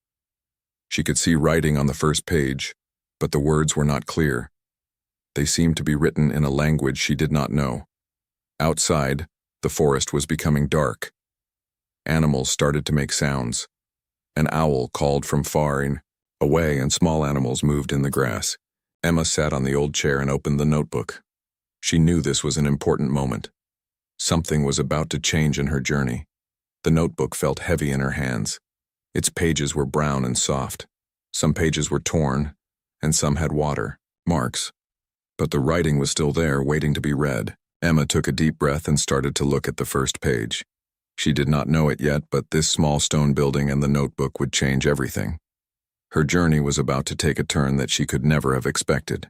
She could see writing on the first page, but the words were not clear. They seemed to be written in a language she did not know. Outside, the forest was becoming dark. Animals started to make sounds. An owl called from far away, and small animals moved in the grass. Emma sat on the old chair and opened the notebook. She knew this was an important moment. Something was about to change in her journey. The notebook felt heavy in her hands. Its pages were brown and soft. Some pages were torn, and some had water marks. But the writing was still there, waiting to be read. Emma took a deep breath and started to look at the first page. She did not know it yet, but this small stone building and the notebook would change everything. Her journey was about to take a turn that she could never have expected.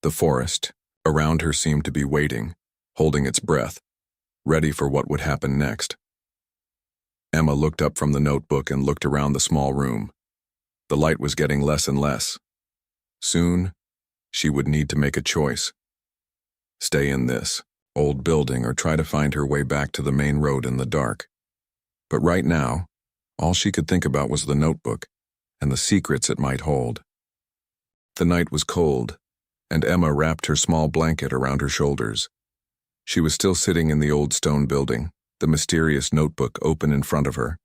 The forest around her seemed to be waiting, holding its breath, ready for what would happen next. Emma looked up from the notebook and looked around the small room. The light was getting less and less. Soon, she would need to make a choice. Stay in this old building or try to find her way back to the main road in the dark. But right now, all she could think about was the notebook and the secrets it might hold. The night was cold, and Emma wrapped her small blanket around her shoulders. She was still sitting in the old stone building, the mysterious notebook open in front of her.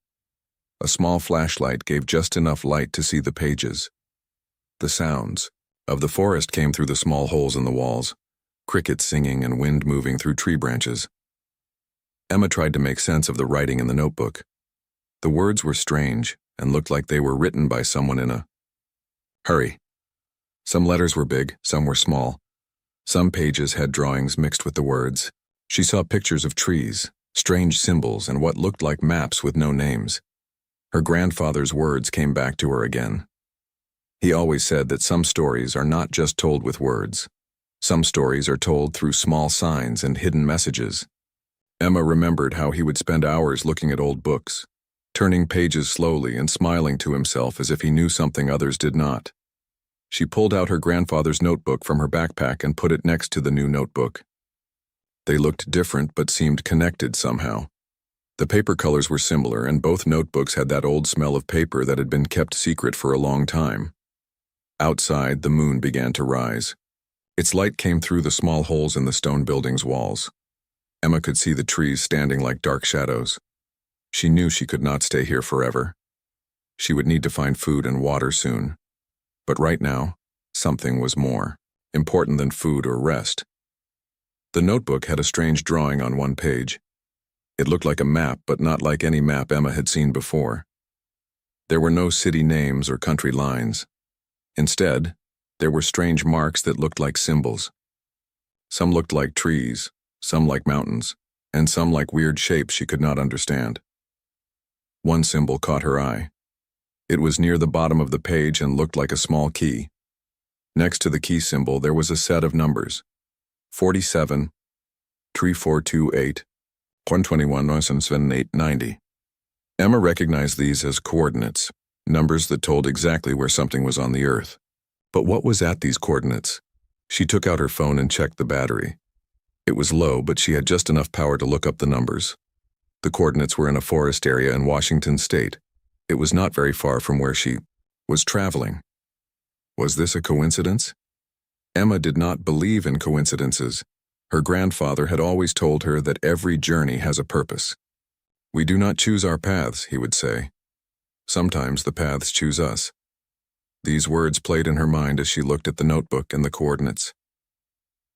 A small flashlight gave just enough light to see the pages. The sounds of the forest came through the small holes in the walls, crickets singing and wind moving through tree branches. Emma tried to make sense of the writing in the notebook. The words were strange and looked like they were written by someone in a hurry. Some letters were big, some were small. Some pages had drawings mixed with the words. She saw pictures of trees, strange symbols, and what looked like maps with no names. Her grandfather's words came back to her again. He always said that some stories are not just told with words. Some stories are told through small signs and hidden messages. Emma remembered how he would spend hours looking at old books, turning pages slowly and smiling to himself as if he knew something others did not. She pulled out her grandfather's notebook from her backpack and put it next to the new notebook. They looked different but seemed connected somehow. The paper colors were similar, and both notebooks had that old smell of paper that had been kept secret for a long time. Outside, the moon began to rise. Its light came through the small holes in the stone building's walls. Emma could see the trees standing like dark shadows. She knew she could not stay here forever. She would need to find food and water soon. But right now, something was more important than food or rest. The notebook had a strange drawing on one page. It looked like a map, but not like any map Emma had seen before. There were no city names or country lines. Instead, there were strange marks that looked like symbols. Some looked like trees, some like mountains, and some like weird shapes she could not understand. One symbol caught her eye. It was near the bottom of the page and looked like a small key. Next to the key symbol, there was a set of numbers: 47, 3428, 121, 890. Emma recognized these as coordinates, numbers that told exactly where something was on the earth. But what was at these coordinates? She took out her phone and checked the battery. It was low, but she had just enough power to look up the numbers. The coordinates were in a forest area in Washington State. It was not very far from where she was traveling. Was this a coincidence? Emma did not believe in coincidences. Her grandfather had always told her that every journey has a purpose. We do not choose our paths, he would say. Sometimes the paths choose us. These words played in her mind as she looked at the notebook and the coordinates.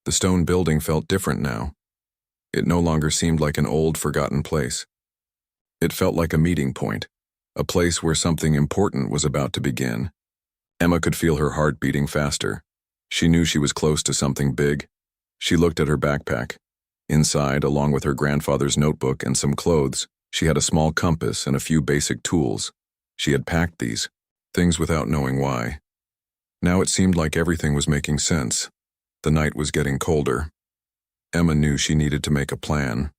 The stone building felt different now. It no longer seemed like an old, forgotten place. It felt like a meeting point, a place where something important was about to begin. Emma could feel her heart beating faster. She knew she was close to something big. She looked at her backpack. Inside, along with her grandfather's notebook and some clothes, she had a small compass and a few basic tools. She had packed these things without knowing why. Now it seemed like everything was making sense. The night was getting colder. Emma knew she needed to make a plan.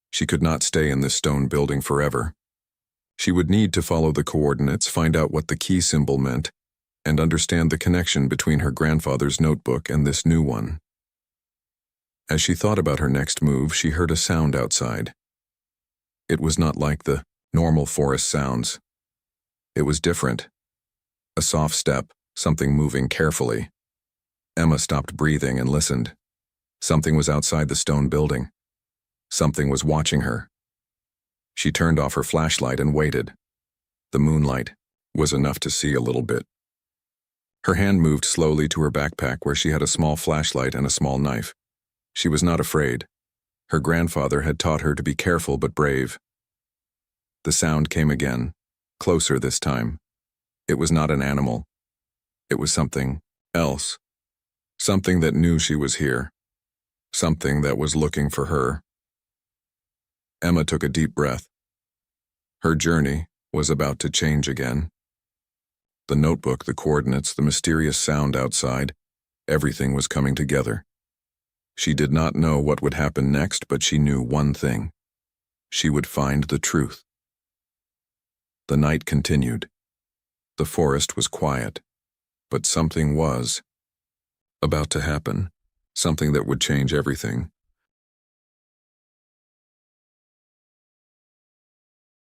She could not stay in this stone building forever. She would need to follow the coordinates, find out what the key symbol meant, and understand the connection between her grandfather's notebook and this new one. As she thought about her next move, she heard a sound outside. It was not like the normal forest sounds. It was different. A soft step, something moving carefully. Emma stopped breathing and listened. Something was outside the stone building. Something was watching her. She turned off her flashlight and waited. The moonlight was enough to see a little bit. Her hand moved slowly to her backpack where she had a small flashlight and a small knife. She was not afraid. Her grandfather had taught her to be careful but brave. The sound came again, closer this time. It was not an animal. It was something else. Something that knew she was here. Something that was looking for her. Emma took a deep breath. Her journey was about to change again. The notebook, the coordinates, the mysterious sound outside, everything was coming together. She did not know what would happen next, but she knew one thing. She would find the truth. The night continued. The forest was quiet, but something was about to happen, something that would change everything.